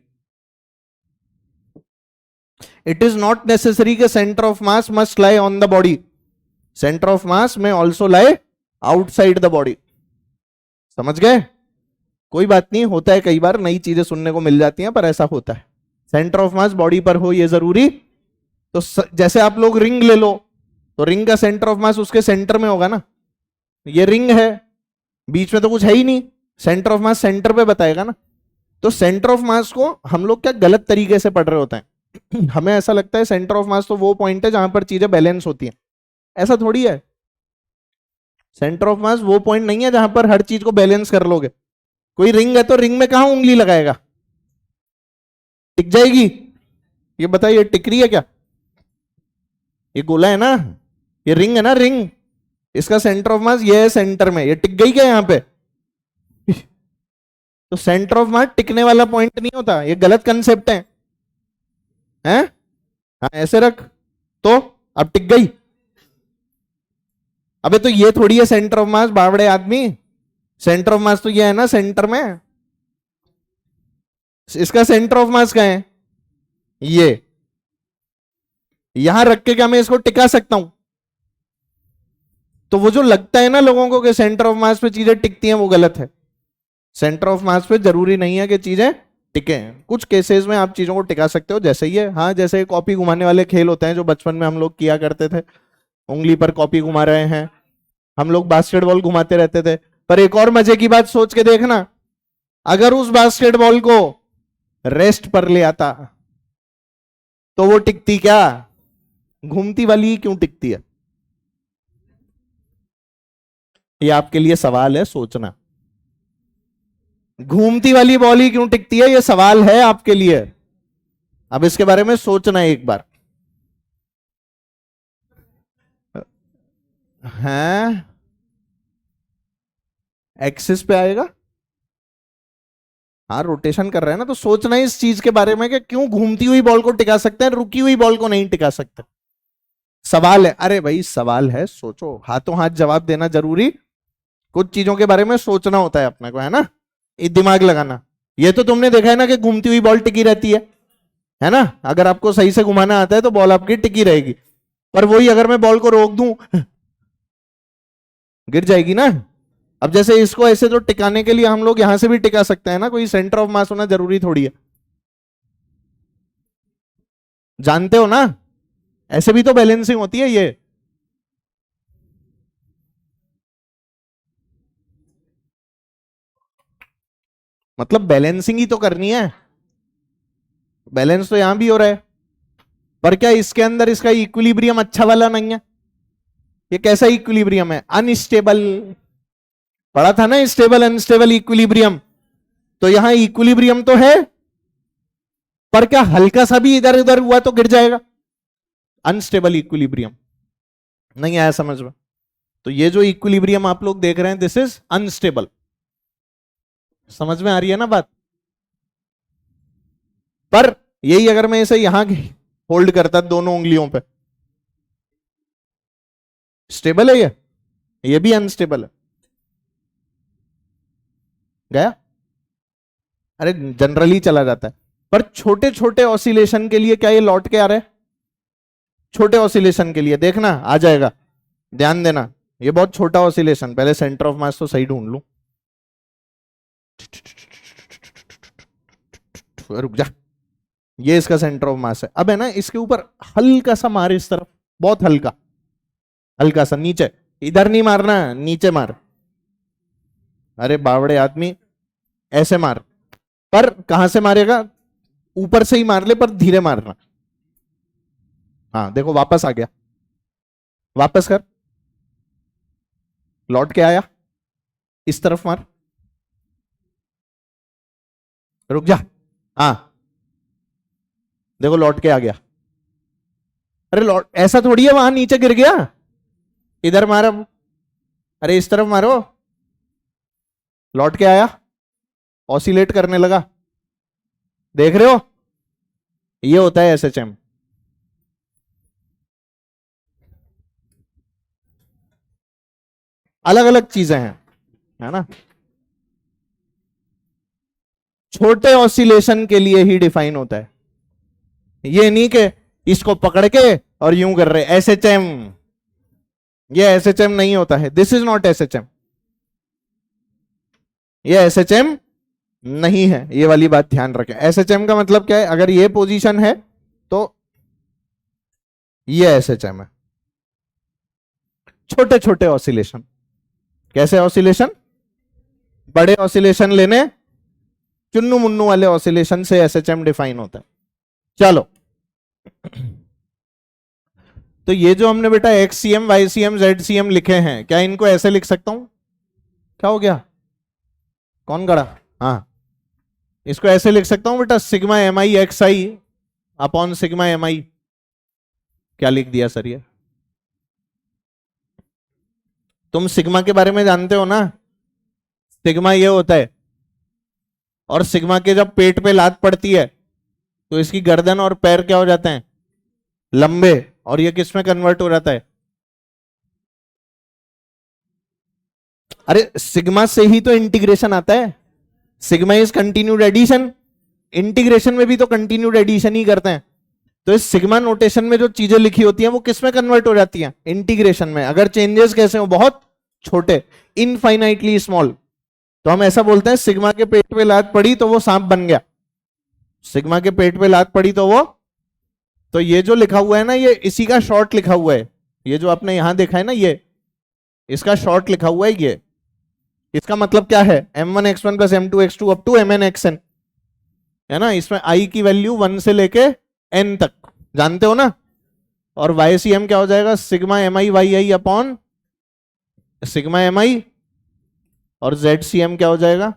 इट इज नॉट नेसेसरी कि centre of mass must lie on the body, centre of mass may also lie outside the body. समझ गए? कोई बात नहीं, होता है, कई बार नई चीजें सुनने को मिल जाती हैं, पर ऐसा होता है। सेंटर ऑफ मास बॉडी पर हो ये जरूरी। तो जैसे आप लोग रिंग ले लो, तो रिंग का सेंटर ऑफ मास उसके सेंटर में होगा ना। ये रिंग है, बीच में तो कुछ है ही नहीं, सेंटर ऑफ मास सेंटर पे बताएगा ना। तो सेंटर ऑफ मास को हम लोग क्या गलत तरीके से पढ़ रहे होते हैं। हमें ऐसा लगता है सेंटर ऑफ मास तो वो पॉइंट है जहां पर चीजें बैलेंस होती हैं। ऐसा थोड़ी है। सेंटर ऑफ मास वो पॉइंट नहीं है जहां पर हर चीज को बैलेंस कर लोगे। कोई रिंग है तो रिंग में कहां उंगली लगाएगा, टिक जाएगी? ये बताइए टिक रही है क्या? ये गोला है ना, ये रिंग है ना, रिंग, इसका सेंटर ऑफ मास ये है सेंटर में, ये टिक गई क्या यहां पे? तो सेंटर ऑफ मास टिकने वाला पॉइंट नहीं होता, ये गलत कंसेप्ट है, हैं? हाँ ऐसे रख, तो अब टिक गई। अबे तो ये थोड़ी है सेंटर ऑफ मास बावड़े आदमी, सेंटर ऑफ मास तो ये है ना सेंटर में। इसका सेंटर ऑफ मास कहाँ है? ये यहां रख के क्या मैं इसको टिका सकता हूं? तो वो जो लगता है ना लोगों को कि सेंटर ऑफ मास पे चीजें टिकती हैं, वो गलत है। सेंटर ऑफ मास पे जरूरी नहीं है कि चीजें टिके। कुछ केसेस में आप चीजों को टिका सकते हो, जैसे ये, हाँ जैसे कॉपी घुमाने वाले खेल होते हैं जो बचपन में हम लोग किया करते थे, उंगली पर कॉपी घुमा रहे हैं, हम लोग बास्केटबॉल घुमाते रहते थे। पर एक और मजे की बात सोच के देखना, अगर उस बास्केटबॉल को रेस्ट पर ले आता तो वो टिकती क्या? घूमती वाली क्यों टिकती है? ये आपके लिए सवाल है, सोचना। घूमती वाली बॉल ही क्यों टिकती है, ये सवाल है आपके लिए। अब इसके बारे में सोचना एक बार। हैं? एक्सिस पे आएगा, हाँ रोटेशन कर रहे हैं ना, तो सोचना है इस चीज के बारे में कि क्यों घूमती हुई बॉल को टिका सकते हैं, रुकी हुई बॉल को नहीं टिका सकते। सवाल है, अरे भाई सवाल है, सोचो, हाथों हाथ जवाब देना जरूरी। कुछ चीजों के बारे में सोचना होता है अपने को, है ना, ये दिमाग लगाना। ये तो तुमने देखा है ना कि घूमती हुई बॉल टिकी रहती है ना। अगर आपको सही से घुमाना आता है तो बॉल आपकी टिकी रहेगी, पर वही अगर मैं बॉल को रोक दूं गिर जाएगी ना। अब जैसे इसको ऐसे तो टिकाने के लिए हम लोग यहां से भी टिका सकते हैं ना, कोई सेंटर ऑफ मास होना जरूरी थोड़ी है, जानते हो ना। ऐसे भी तो बैलेंसिंग होती है ये। मतलब बैलेंसिंग ही तो करनी है, बैलेंस तो यहां भी हो रहा है, पर क्या इसके अंदर इसका इक्विलिब्रियम अच्छा वाला नहीं है? ये कैसा इक्विलिब्रियम है? अनस्टेबल। पढ़ा था ना स्टेबल अनस्टेबल इक्विलिब्रियम। तो यहां इक्विलिब्रियम तो है, पर क्या हल्का सा भी इधर उधर हुआ तो गिर जाएगा? Unstable equilibrium. नहीं आया समझ में? तो ये जो इक्विलिब्रियम आप लोग देख रहे हैं, दिस इज अनस्टेबल। समझ में आ रही है ना बात? पर यही अगर मैं इसे यहां होल्ड करता दोनों उंगलियों पे, स्टेबल है ये भी अनस्टेबल है। गया? अरे जनरली चला जाता है, पर छोटे छोटे ऑसिलेशन के लिए क्या ये लौट के आ रहा है? छोटे ऑसिलेशन के लिए देखना आ जाएगा, ध्यान देना। ये बहुत छोटा ऑसिलेशन, पहले सेंटर ऑफ मास तो सही ढूंढ लूं, रुक जा। ये इसका सेंटर ऑफ मास है। अब है ना, इसके ऊपर हल्का सा मार इस तरफ, बहुत हल्का, हल्का सा नीचे, इधर नहीं मारना, नीचे मार। अरे बावड़े आदमी, ऐसे मार। पर कहां से मारेगा? ऊपर से ही मार ले, पर धीरे मारना। हाँ देखो वापस आ गया, वापस कर, लौट के आया, इस तरफ मार, रुक जा, हाँ देखो लौट के आ गया। अरे लौट, ऐसा थोड़ी है वहां नीचे गिर गया, इधर मार अब, अरे इस तरफ मारो, लौट के आया, ऑसिलेट करने लगा। देख रहे हो, ये होता है एसएचएम। अलग अलग चीजें हैं, है ना, छोटे ऑसिलेशन के लिए ही डिफाइन होता है। ये नहीं कि इसको पकड़ के और यूं कर रहे एसएचएम, ये एसएचएम नहीं होता है, दिस इज नॉट एसएचएम, ये एसएचएम नहीं है, ये वाली बात ध्यान रखें। एसएचएम का मतलब क्या है, अगर ये पोजीशन है तो ये एसएचएम है। छोटे छोटे ऑसिलेशन, कैसे ऑसिलेशन, बड़े ऑसिलेशन लेने, चुन्नू मुन्नू वाले ऑसिलेशन से एसएचएम डिफाइन होता है। चलो, तो ये जो हमने बेटा XCM, YCM, ZCM लिखे हैं, क्या इनको ऐसे लिख सकता हूं? क्या हो गया, कौन गड़ा? हाँ, इसको ऐसे लिख सकता हूं बेटा, sigma MI XI upon sigma MI। क्या लिख दिया सर ये? तुम सिग्मा के बारे में जानते हो ना, सिग्मा ये होता है, और सिग्मा के जब पेट पे लात पड़ती है तो इसकी गर्दन और पैर क्या हो जाते हैं, लंबे, और ये किस में कन्वर्ट हो जाता है? अरे सिग्मा से ही तो इंटीग्रेशन आता है, sigma is continued addition, integration में भी तो कंटिन्यूड एडिशन ही करते हैं। तो इस सिग्मा नोटेशन में जो चीजें लिखी होती हैं वो किस में कन्वर्ट हो जाती हैं? इंटीग्रेशन में। अगर चेंजेस कैसे हो, बहुत छोटे, इनफाइनाइटली स्मॉल, तो हम ऐसा बोलते हैं सिग्मा के पेट पे लात पड़ी तो वो सांप बन गया, सिग्मा के पेट पे लात पड़ी तो वो, तो ये जो लिखा हुआ है ना, ये इसी का शॉर्ट लिखा हुआ है, ये जो आपने यहां देखा है ना, ये इसका शॉर्ट लिखा हुआ है ये। इसका मतलब क्या है, M1 X1 plus M2 X2 up to Mn Xn, है ना। इसमें I की वैल्यू 1 से लेके N तक, जानते हो ना। और YCM क्या हो जाएगा, sigma MI YI upon sigma MI, और ZCM क्या हो जाएगा,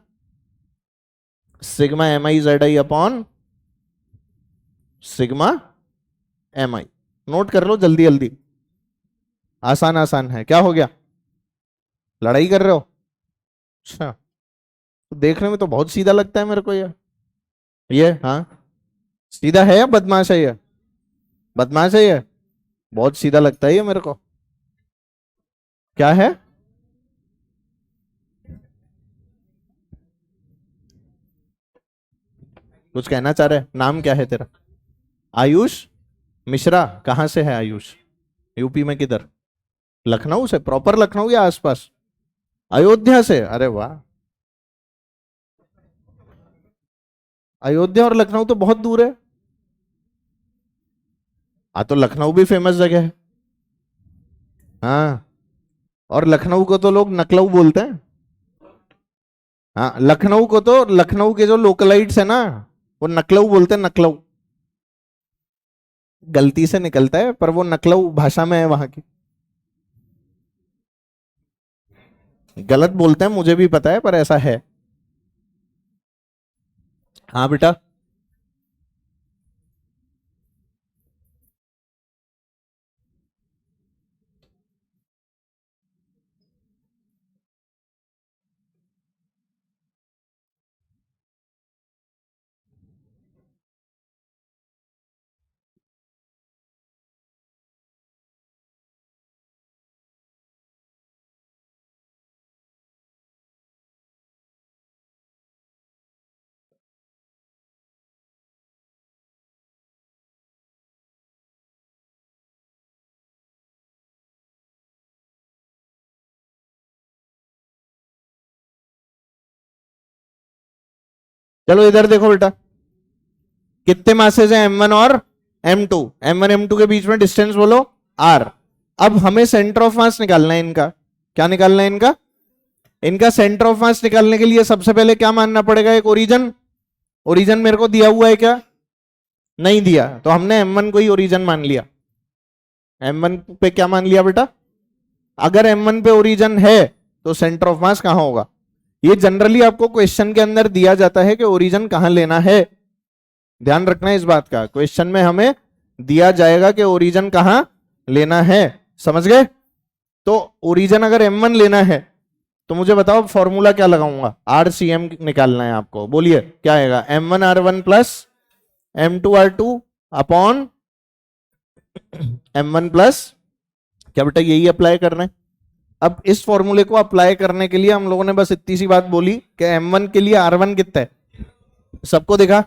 sigma MI ZI upon sigma MI। Note कर लो जल्दी जल्दी, आसान आसान है। क्या हो गया, लड़ाई कर रहे हो? अच्छा, तो देखने में तो बहुत सीधा लगता है मेरे को ये हाँ, सीधा है या बदमाश है ये? बदमाश है ये, बहुत सीधा लगता है ये मेरे को। क्या है, कुछ कहना चाह रहे? नाम क्या है तेरा? आयुष मिश्रा। कहां से है आयुष? यूपी में किधर? लखनऊ से, प्रॉपर लखनऊ या आसपास? अयोध्या से, अरे वाह। अयोध्या और लखनऊ तो बहुत दूर है। हाँ, तो लखनऊ भी फेमस जगह है। हाँ, और लखनऊ को तो लोग नकलऊ बोलते हैं। हाँ, लखनऊ को तो, लखनऊ के जो लोकलाइट्स है ना, वो नकलऊ बोलते हैं, नकलऊ। गलती से निकलता है पर वो नकलऊ भाषा में है वहां की। गलत बोलते हैं मुझे भी पता है, पर ऐसा है। हाँ बेटा, चलो इधर देखो बेटा, कितने मासेज हैं M1 और M2? M1 M2 के बीच में डिस्टेंस बोलो R। अब हमें सेंटर ऑफ मास निकालना है इनका। क्या निकालना है इनका? इनका सेंटर ऑफ मास निकालने के लिए सबसे पहले क्या मानना पड़ेगा, एक ओरिजन। ओरिजन मेरे को दिया हुआ है क्या? नहीं दिया, तो हमने M1 को ही ओरिजन मान लिया। M1 पे क्या मान लिया बेटा? अगर M1 पे ओरिजन है तो सेंटर ऑफ मास कहां होगा? ये जनरली आपको क्वेश्चन के अंदर दिया जाता है कि ओरिजन कहां लेना है। ध्यान रखना है इस बात का, क्वेश्चन में हमें दिया जाएगा कि ओरिजन कहां लेना है। समझ गए? तो ओरिजन अगर M1 लेना है तो मुझे बताओ फॉर्मूला क्या लगाऊंगा? RCM निकालना है आपको। बोलिए क्या आएगा? M1R1 plus M2R2 upon M1 plus, क्या बेटा यही अप्लाई करना है? अब इस फॉर्मूले को अप्लाई करने के लिए हम लोगों ने बस इतनी सी बात बोली कि M1 के लिए R1 कितना है, सबको देखा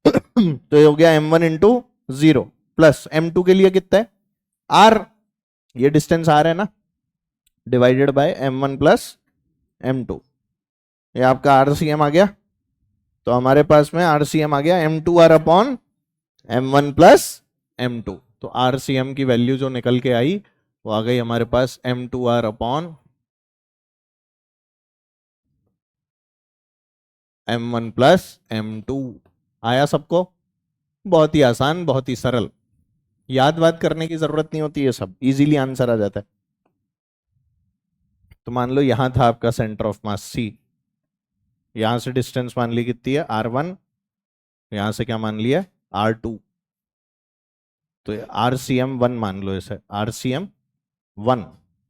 तो ये हो गया M1 इंटू 0 प्लस M2 के लिए कितना है R, ये डिस्टेंस R है ना, divided by M1 plus M2। ये आपका आरसीएम आ गया। तो हमारे पास में आरसीएम आ गया m2r upon m1 plus m2। तो आरसीएम की वैल्यू जो निकल के आई वो आ गई हमारे पास m2r upon m1 plus m2। आया सबको? बहुत ही आसान, बहुत ही सरल, याद वाद करने की जरूरत नहीं होती है, सब इजीली आंसर आ जाता है। तो मान लो यहां था आपका सेंटर ऑफ मास C, यहां से डिस्टेंस मान ली कितनी है r1, यहां से क्या मान लिया r2, तो RCM1 मान लो इसे RCM1,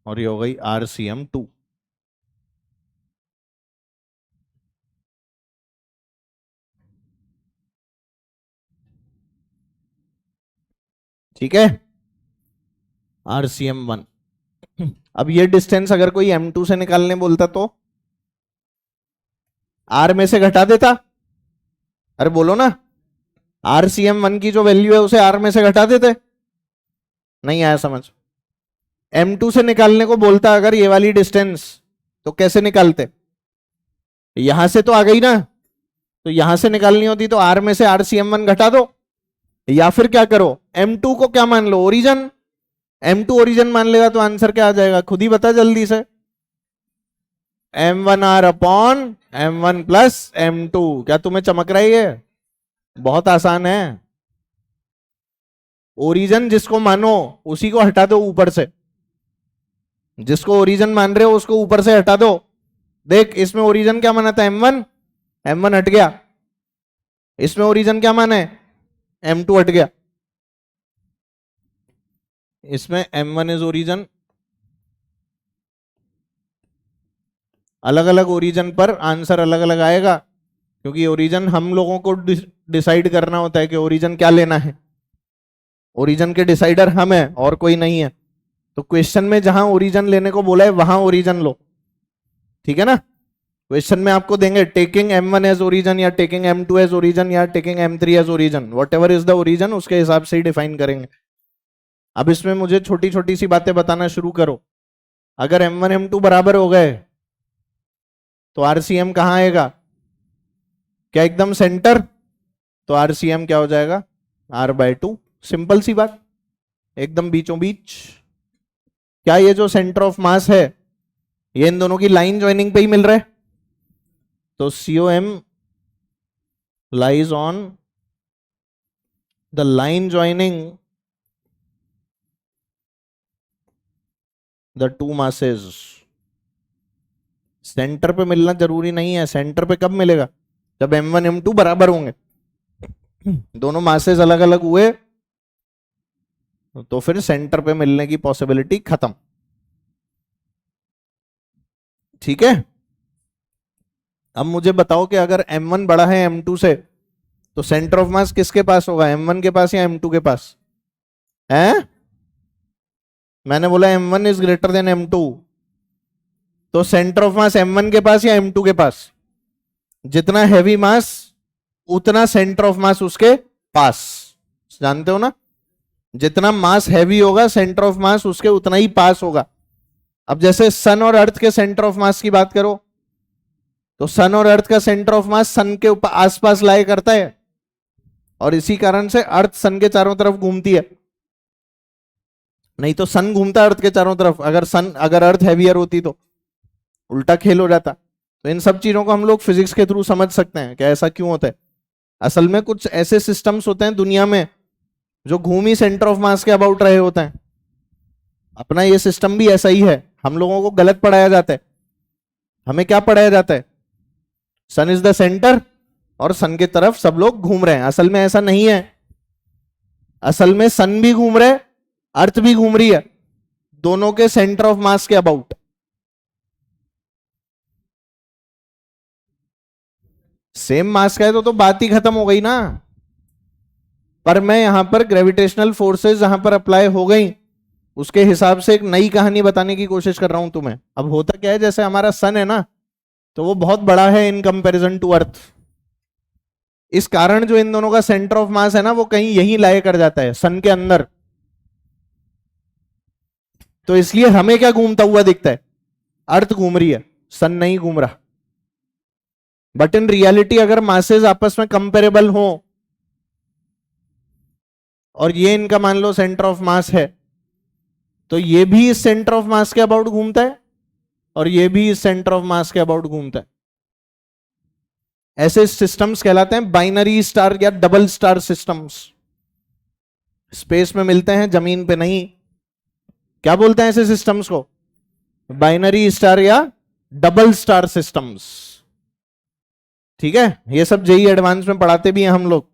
और ये हो गई RCM2। ठीक है, RCM1। अब ये डिस्टेंस अगर कोई M2 से निकालने बोलता तो R में से घटा देता। अरे बोलो ना, RCM1 की जो वैल्यू है उसे R में से घटा देते। नहीं आया समझ? M2 से निकालने को बोलता अगर ये वाली डिस्टेंस, तो कैसे निकालते? यहां से तो आ गई ना, तो यहां से निकालनी होती तो R में से RCM1 घटा दो, या फिर क्या करो M2 को क्या मान लो ओरिजन, M2 ओरिजन मान लेगा तो आंसर क्या आ जाएगा खुद ही बता जल्दी से, M1R upon M1 plus M2। क्या तुम्हें चमक रहा है? ये बहुत आसान है। ओरिजन जिसको मानो उसी को हटा दो ऊपर से, जिसको ओरिजन मान रहे हो उसको ऊपर से हटा दो। देख इसमें ओरिजन क्या माना था M1, M1 हट गया। इसमें ओरिजन क्या माना है M2 हट गया। इसमें M1 इज ओरिजन, अलग अलग ओरिजन पर आंसर अलग अलग आएगा, क्योंकि ओरिजन हम लोगों को डिसाइड करना होता है कि ओरिजन क्या लेना है। ओरिजन के डिसाइडर हम हैं और कोई नहीं है। तो क्वेश्चन में जहां ओरिजन लेने को बोला है वहां ओरिजन लो, ठीक है ना। क्वेश्चन में आपको देंगे टेकिंग M1 एज ओरिजन, या टेकिंग M2 एज ओरिजन, या taking M3 as origin, whatever is the origin उसके हिसाब से ही डिफाइन करेंगे। अब इसमें मुझे छोटी छोटी सी बातें बताना शुरू करो। अगर M1 M2 बराबर हो गए तो RCM कहां आएगा? क्या एकदम सेंटर? तो RCM क्या हो जाएगा R/2। सिंपल सी बात, एकदम बीचों बीच। क्या ये जो सेंटर ऑफ मास है ये इन दोनों की लाइन ज्वाइनिंग पे ही मिल रहा है? तो COM lies on the line joining the two masses. Centre पे मिलना जरूरी नहीं है। सेंटर पे कब मिलेगा? जब M1 M2 बराबर होंगे, दोनों मासेस अलग अलग हुए तो फिर सेंटर पे मिलने की पॉसिबिलिटी खत्म। ठीक है, अब मुझे बताओ कि अगर M1 बड़ा है M2 से तो सेंटर ऑफ मास किसके पास होगा, M1 के पास या M2 के पास? है, मैंने बोला M1 is greater than M2, तो सेंटर ऑफ मास M1 के पास या M2 के पास? जितना हैवी मास उतना सेंटर ऑफ मास उसके पास, जानते हो ना। जितना मास हैवी होगा सेंटर ऑफ मास उसके उतना ही पास होगा। अब जैसे सन और अर्थ के सेंटर ऑफ मास की बात करो तो सन और अर्थ का सेंटर ऑफ मास सन के ऊपर आसपास लाई करता है, और इसी कारण से अर्थ सन के चारों तरफ घूमती है। नहीं तो सन घूमता अर्थ के चारों तरफ, अगर अर्थ हैवियर होती तो उल्टा खेल हो जाता। तो इन सब चीजों को हम लोग फिजिक्स के थ्रू समझ सकते हैं कि ऐसा क्यों होता है। असल में कुछ ऐसे सिस्टम्स होते हैं दुनिया में जो घूम ही सेंटर ऑफ मास के अबाउट रहे होते हैं। अपना ये सिस्टम भी ऐसा ही है। हम लोगों को गलत पढ़ाया जाता है। हमें क्या पढ़ाया जाता है? सन इज द सेंटर और सन के तरफ सब लोग घूम रहे हैं। असल में ऐसा नहीं है। असल में सन भी घूम रहे, अर्थ भी घूम रही है, दोनों के सेंटर ऑफ मास के अबाउट। सेम मास का है तो बात ही खत्म हो गई ना। पर मैं यहां पर ग्रेविटेशनल फोर्सेस जहां पर अप्लाई हो गई उसके हिसाब से एक नई कहानी बताने की कोशिश कर रहा हूं तुम्हें। अब होता क्या है, जैसे हमारा सन है ना, तो वो बहुत बड़ा है इन कंपैरिजन टू अर्थ। इस कारण जो इन दोनों का सेंटर ऑफ मास है ना वो कहीं यहीं लाया कर जाता है सन के अंदर। तो इसलिए हमें क्या घूमता हुआ दिखता है? अर्थ घूम रही है, सन नहीं घूम रहा। बट इन रियलिटी अगर मासेस आपस में कंपेरेबल हो और ये इनका मान लो सेंटर ऑफ मास है, तो ये भी इस सेंटर ऑफ मास के अबाउट घूमता है और ये भी इस सेंटर ऑफ मास के अबाउट घूमता है। ऐसे सिस्टम्स कहलाते हैं बाइनरी स्टार या डबल स्टार सिस्टम्स। स्पेस में मिलते हैं, जमीन पे नहीं। क्या बोलते हैं ऐसे सिस्टम्स को? बाइनरी स्टार या डबल स्टार सिस्टम्स। ठीक है, ये सब जेई एडवांस में पढ़ाते भी हैं हम लोग।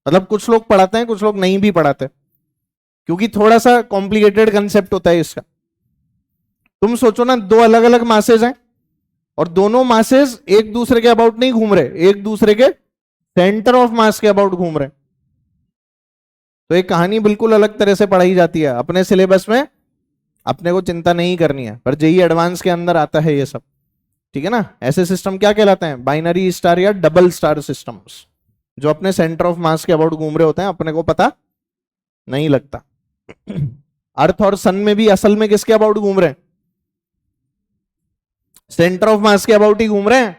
मतलब कुछ लोग पढ़ाते हैं, कुछ लोग नहीं भी पढ़ाते, क्योंकि थोड़ा सा कॉम्प्लिकेटेड कंसेप्ट होता है इसका। तुम सोचो ना, दो अलग अलग मासेस हैं और दोनों मासेस एक दूसरे के अबाउट नहीं घूम रहे, एक दूसरे के सेंटर ऑफ मास के अबाउट घूम रहे। तो एक कहानी बिल्कुल अलग तरह से पढ़ाई जाती है अपने सिलेबस में, अपने को चिंता नहीं करनी है, पर जेई एडवांस के अंदर आता है ये सब। ठीक है ना? ऐसे सिस्टम क्या कहलाते हैं? बाइनरी स्टार या डबल स्टार सिस्टम्स, जो अपने सेंटर ऑफ मास के अबाउट घूम रहे होते हैं, अपने को पता नहीं लगता। अर्थ और सन में भी असल में किसके अबाउट घूम रहे हैं? सेंटर ऑफ मास के अबाउट ही घूम रहे हैं,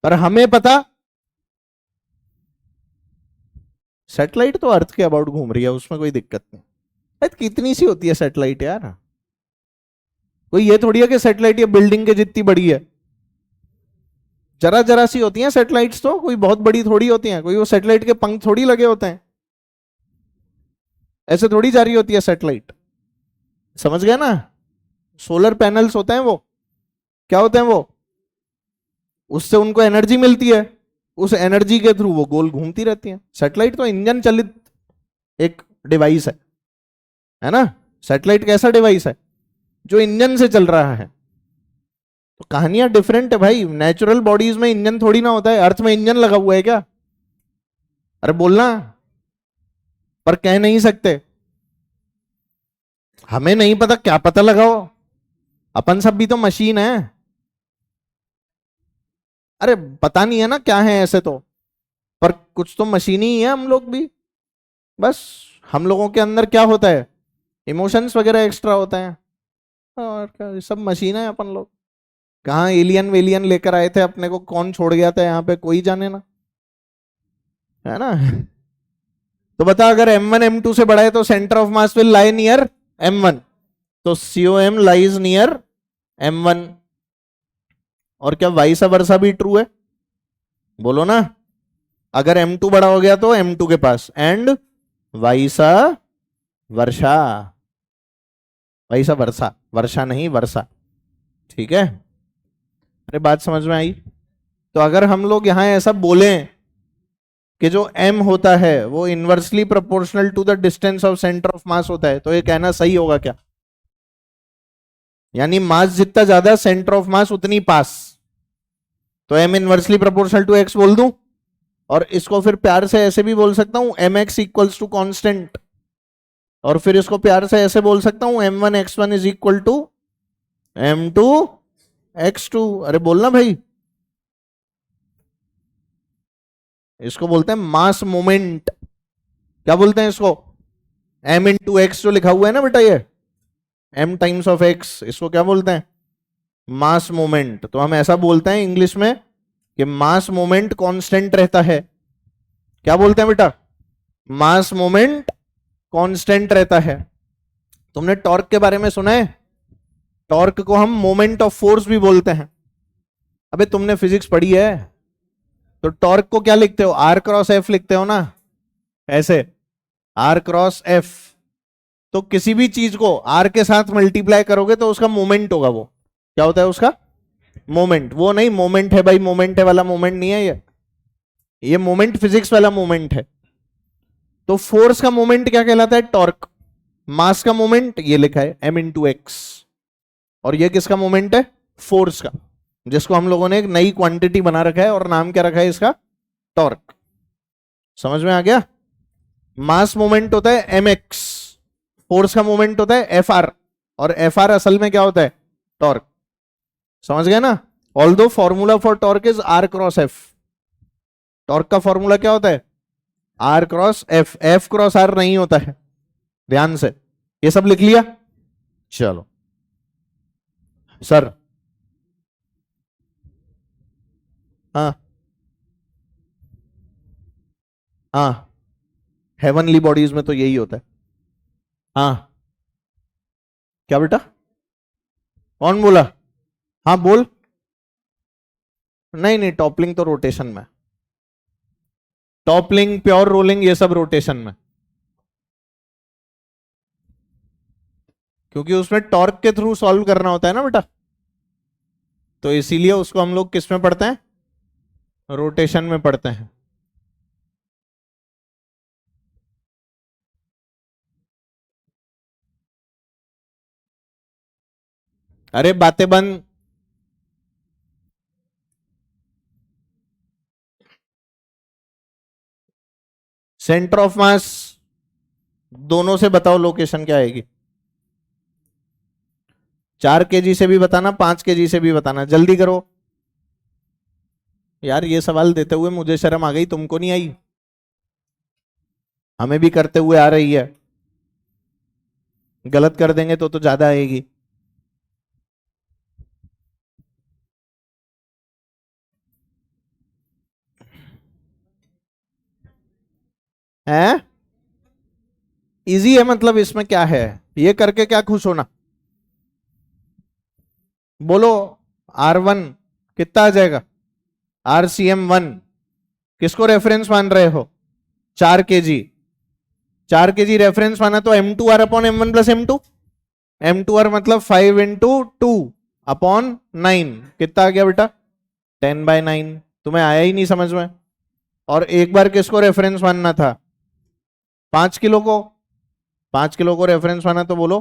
पर हमें पता। सैटेलाइट तो अर्थ के अबाउट घूम रही है, उसमें कोई दिक्कत नहीं। कितनी सी होती है सैटेलाइट यार? कोई ये थोड़ी है कि सैटेलाइट ये बिल्डिंग के जितनी बड़ी है। जरा जरा सी होती हैं सैटेलाइट्स, तो कोई बहुत बड़ी थोड़ी होती हैं। कोई वो सैटेलाइट के पंख थोड़ी लगे होते हैं, ऐसे थोड़ी जा रही होती है सैटेलाइट। समझ गया ना? सोलर पैनल्स होते हैं, वो क्या होते हैं? वो उससे उनको एनर्जी मिलती है, उस एनर्जी के थ्रू वो गोल घूमती रहती है। सैटेलाइट तो इंजन चलित एक डिवाइस है ना? सैटेलाइट कैसा डिवाइस है? जो इंजन से चल रहा है। तो कहानियां डिफरेंट है भाई। नेचुरल बॉडीज में इंजन थोड़ी ना होता है। अर्थ में इंजन लगा हुआ है क्या? अरे बोलना, पर कह नहीं सकते। हमें नहीं पता, क्या पता लगाओ? अपन सब भी तो मशीन है। अरे पता नहीं है ना क्या है ऐसे तो, पर कुछ तो मशीन ही है हम लोग भी। बस हम लोगों के अंदर क्या होता है? इमोशंस वगैरह एक्स्ट्रा होता है, और क्या, सब मशीन है अपन लोग। कहाँ एलियन वेलियन लेकर आए थे अपने को, कौन छोड़ गया था यहाँ पे, कोई जाने ना, है ना? तो बता, अगर M1 M2 से बड़ा है तो centre of mass will lie near M1, तो COM लाइज नियर M1। और क्या वाइस वर्सा भी ट्रू है? बोलो ना। अगर M2 बड़ा हो गया तो M2 के पास, एंड वाइसा वर्षा। वाइसा वर्षा, वर्षा नहीं वर्षा। ठीक है? अरे बात समझ में आई? तो अगर हम लोग यहां ऐसा बोलें कि जो M होता है वो inversely proportional to the distance of centre of mass होता है, तो ये कहना सही होगा क्या? यानी मास जितना ज्यादा, सेंटर ऑफ मास उतनी पास। तो M inversely proportional to X बोल दूं, और इसको फिर प्यार से ऐसे भी बोल सकता हूं, mx इक्वल्स टू कॉन्स्टेंट। और फिर इसको प्यार से ऐसे बोल सकता हूं, M1 x1 is equal to M2 x2। अरे बोलना भाई। इसको बोलते हैं मास मोमेंट। क्या बोलते हैं इसको? M इंटू एक्स जो लिखा हुआ है ना बेटा, ये M टाइम्स ऑफ x, इसको क्या बोलते हैं? मास मोमेंट। तो हम ऐसा बोलते हैं इंग्लिश में कि मास मोमेंट कांस्टेंट रहता है। क्या बोलते हैं बेटा? मास मोमेंट कांस्टेंट रहता है। तुमने टॉर्क के बारे में सुना है? टॉर्क को हम मोमेंट ऑफ फोर्स भी बोलते हैं। अबे तुमने फिजिक्स पढ़ी है, तो टॉर्क को क्या लिखते हो? R क्रॉस F लिखते हो ना, ऐसे R क्रॉस F। तो किसी भी चीज को R के साथ मल्टीप्लाई करोगे तो उसका मोमेंट होगा। वो क्या होता है उसका? मोमेंट। वो नहीं मोमेंट है भाई, मोमेंट है वाला मोमेंट नहीं है ये मोमेंट फिजिक्स वाला मोमेंट है। तो फोर्स का मोमेंट क्या कहलाता है? टॉर्क। मास का मोमेंट ये लिखा है M इंटू एक्स, और ये किसका मोमेंट है? फोर्स का, जिसको हम लोगों ने एक नई क्वांटिटी बना रखा है और नाम क्या रखा है इसका? टॉर्क। समझ में आ गया? मास मोमेंट होता है mx, फोर्स का मोमेंट होता है Fr, और Fr असल में क्या होता है? टॉर्क। समझ गए ना? Although formula for torque is R cross F। Torque का फॉर्मूला क्या होता है? R cross F। F cross R नहीं होता है, ध्यान से। ये सब लिख लिया? चलो सर, हाँ हाँ, हेवनली बॉडीज में तो यही होता है। हाँ, क्या बेटा? कौन बोला? हाँ बोल। नहीं नहीं, टॉपलिंग तो रोटेशन में। टॉपलिंग, प्योर रोलिंग, ये सब रोटेशन में, क्योंकि उसमें टॉर्क के थ्रू सॉल्व करना होता है ना बेटा, तो इसीलिए उसको हम लोग किस में पढ़ते हैं? रोटेशन में पढ़ते हैं। अरे बातें बंद। सेंटर ऑफ मास दोनों से बताओ लोकेशन क्या आएगी। 4 kg से भी बताना, 5 kg से भी बताना, जल्दी करो। यार ये सवाल देते हुए मुझे शर्म आ गई, तुमको नहीं आई? हमें भी करते हुए आ रही है। गलत कर देंगे तो ज्यादा आएगी। हैं? इजी है मतलब, इसमें क्या है? ये करके क्या खुश होना? बोलो। R1 कितना आ जाएगा? RCM1 किसको रेफरेंस मान रहे हो? 4 kg। 4 kg रेफरेंस माना तो M2R/M1 + M2। M2R मतलब 5 × 2 अपॉन 9, कितना आ गया बेटा? 10/9। तुम्हें आया ही नहीं समझ में? और एक बार किसको रेफरेंस मानना था? 5 किलो को। 5 किलो को रेफरेंस माना तो बोलो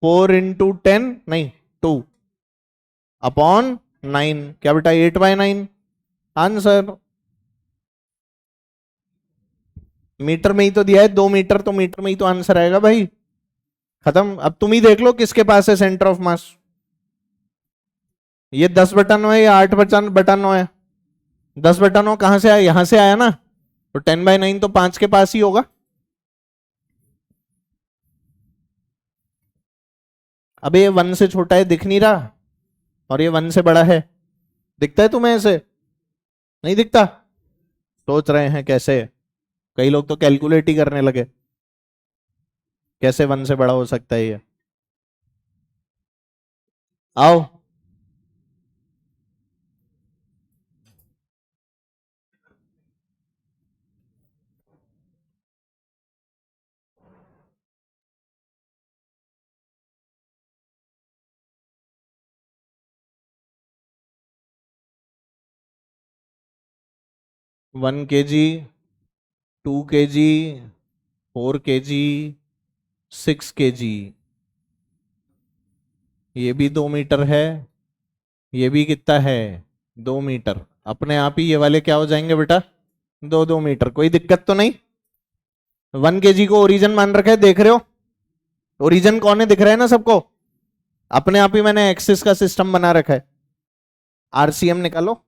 4 × 10, नहीं 2 अपॉन 9, क्या बेटा? 8/9 आंसर। मीटर में ही तो दिया है, 2 मीटर, तो मीटर में ही तो आंसर आएगा भाई। खत्म। अब तुम ही देख लो किसके पास है सेंटर ऑफ मास। ये 10/9 है या 8/9 है? 10/9 कहां से आया? यहां से आया ना, तो 10/9 तो 5 के पास ही होगा। अब ये 1 से छोटा है दिख नहीं रहा, और ये 1 से बड़ा है, दिखता है तुम्हें ऐसे? नहीं दिखता? सोच रहे हैं कैसे, कई लोग तो कैलकुलेट ही करने लगे, कैसे 1 से बड़ा हो सकता है ये। आओ। 1 kg, 2 kg, 4 kg, 6 kg, ये भी 2 मीटर है, ये भी कितना है? 2 मीटर। अपने आप ही ये वाले क्या हो जाएंगे बेटा? 2 2 मीटर। कोई दिक्कत तो नहीं? 1 kg को ओरिजिन मान रखा है, देख रहे हो? ओरिजिन कौन है दिख रहा है ना सबको? अपने आप ही मैंने एक्सिस का सिस्टम बना रखा है। RCM निकालो।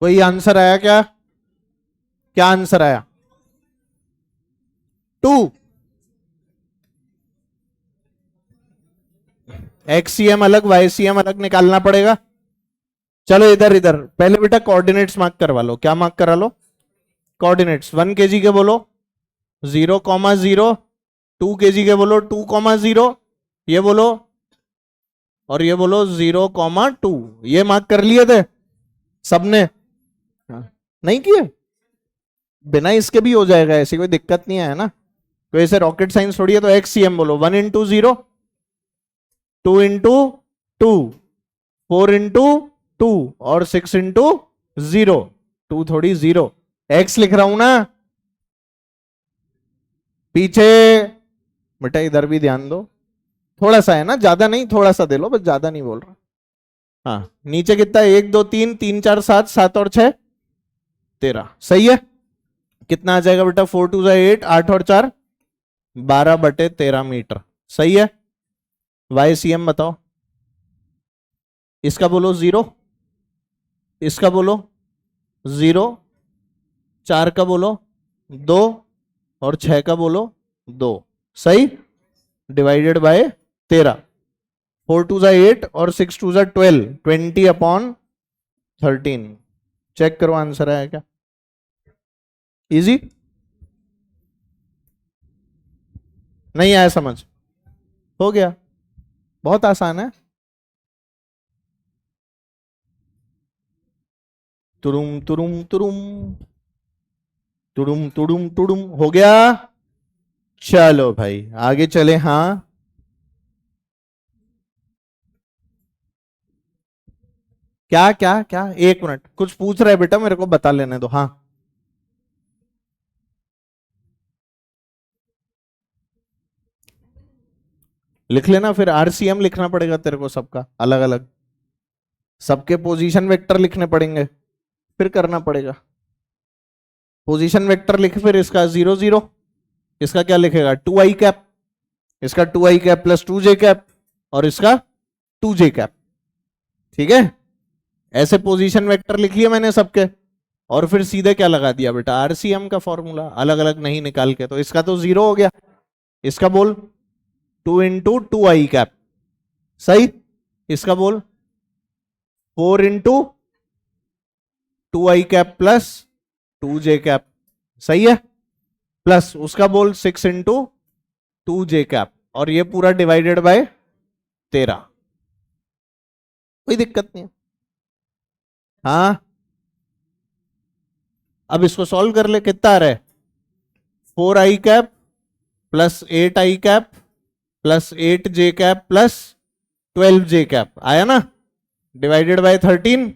कोई आंसर आया क्या? क्या आंसर आया? 2। XCM अलग YCM अलग निकालना पड़ेगा। चलो इधर इधर पहले बेटा कोऑर्डिनेट्स मार्क करवा लो। क्या मार्क करा लो? कोऑर्डिनेट्स। 1 kg के बोलो 0,0, 2 kg के बोलो 2,0, ये बोलो और ये बोलो 0,2। ये मार्क कर लिए थे सबने? हाँ। नहीं किए? बिना इसके भी हो जाएगा, ऐसी कोई दिक्कत नहीं है ना। तो ऐसे रॉकेट साइंस थोड़ी है। तो XCM बोलो 1 into 0, 2 into 2, 4 into 2 और 6 into 0। 2 थोड़ी 0, X लिख रहा हूं ना पीछे। बेटा इधर भी ध्यान दो, थोड़ा सा है ना, ज्यादा नहीं, थोड़ा सा दे लो बस, ज्यादा नहीं बोल रहा। हाँ नीचे कितना है? 1 2 3 3 4 7, 7 और 6 13। सही है। कितना आ जाएगा बेटा? 4 2 8, 8 और 4 12/13 मीटर। सही है। YCM बताओ। इसका बोलो 0, इसका बोलो 0, 4 का बोलो 2 और 6 का बोलो 2। सही। Divided by 13। 4 2 8 और 6 2 12, 20/13। चेक करो आंसर आया क्या? इजी? नहीं आया समझ? हो गया, बहुत आसान है। तुरुम तुरुम तुरुम तुरुम तुरुम तुरुम हो गया। चलो भाई आगे चले। हाँ क्या क्या क्या? 1 मिनट, कुछ पूछ रहे बेटा, मेरे को बता लेने दो। हाँ लिख लेना, फिर RCM लिखना पड़ेगा तेरे को सबका अलग अलग, सबके पोजीशन वेक्टर लिखने पड़ेंगे, फिर करना पड़ेगा। पोजीशन वेक्टर लिख, फिर इसका 0 0, इसका क्या लिखेगा? 2i कैप, इसका 2i cap plus 2j cap और इसका 2j कैप। ठीक है, ऐसे पोजीशन वेक्टर लिख लिए मैंने सबके, और फिर सीधे क्या लगा दिया बेटा? RCM का फॉर्मूला अलग अलग नहीं निकाल के। तो इसका तो 0 हो गया, इसका बोल 2 into 2i कैप। सही। इसका बोल 4 into 2i cap plus 2j cap. सही है। प्लस उसका बोल 6 into 2j कैप, और ये पूरा डिवाइडेड बाय 13। कोई दिक्कत नहीं है। हाँ अब इसको सॉल्व कर ले। कितना आ रहा है? 4i cap plus 8i cap plus 8j cap plus 12j cap आया ना, डिवाइडेड बाय 13।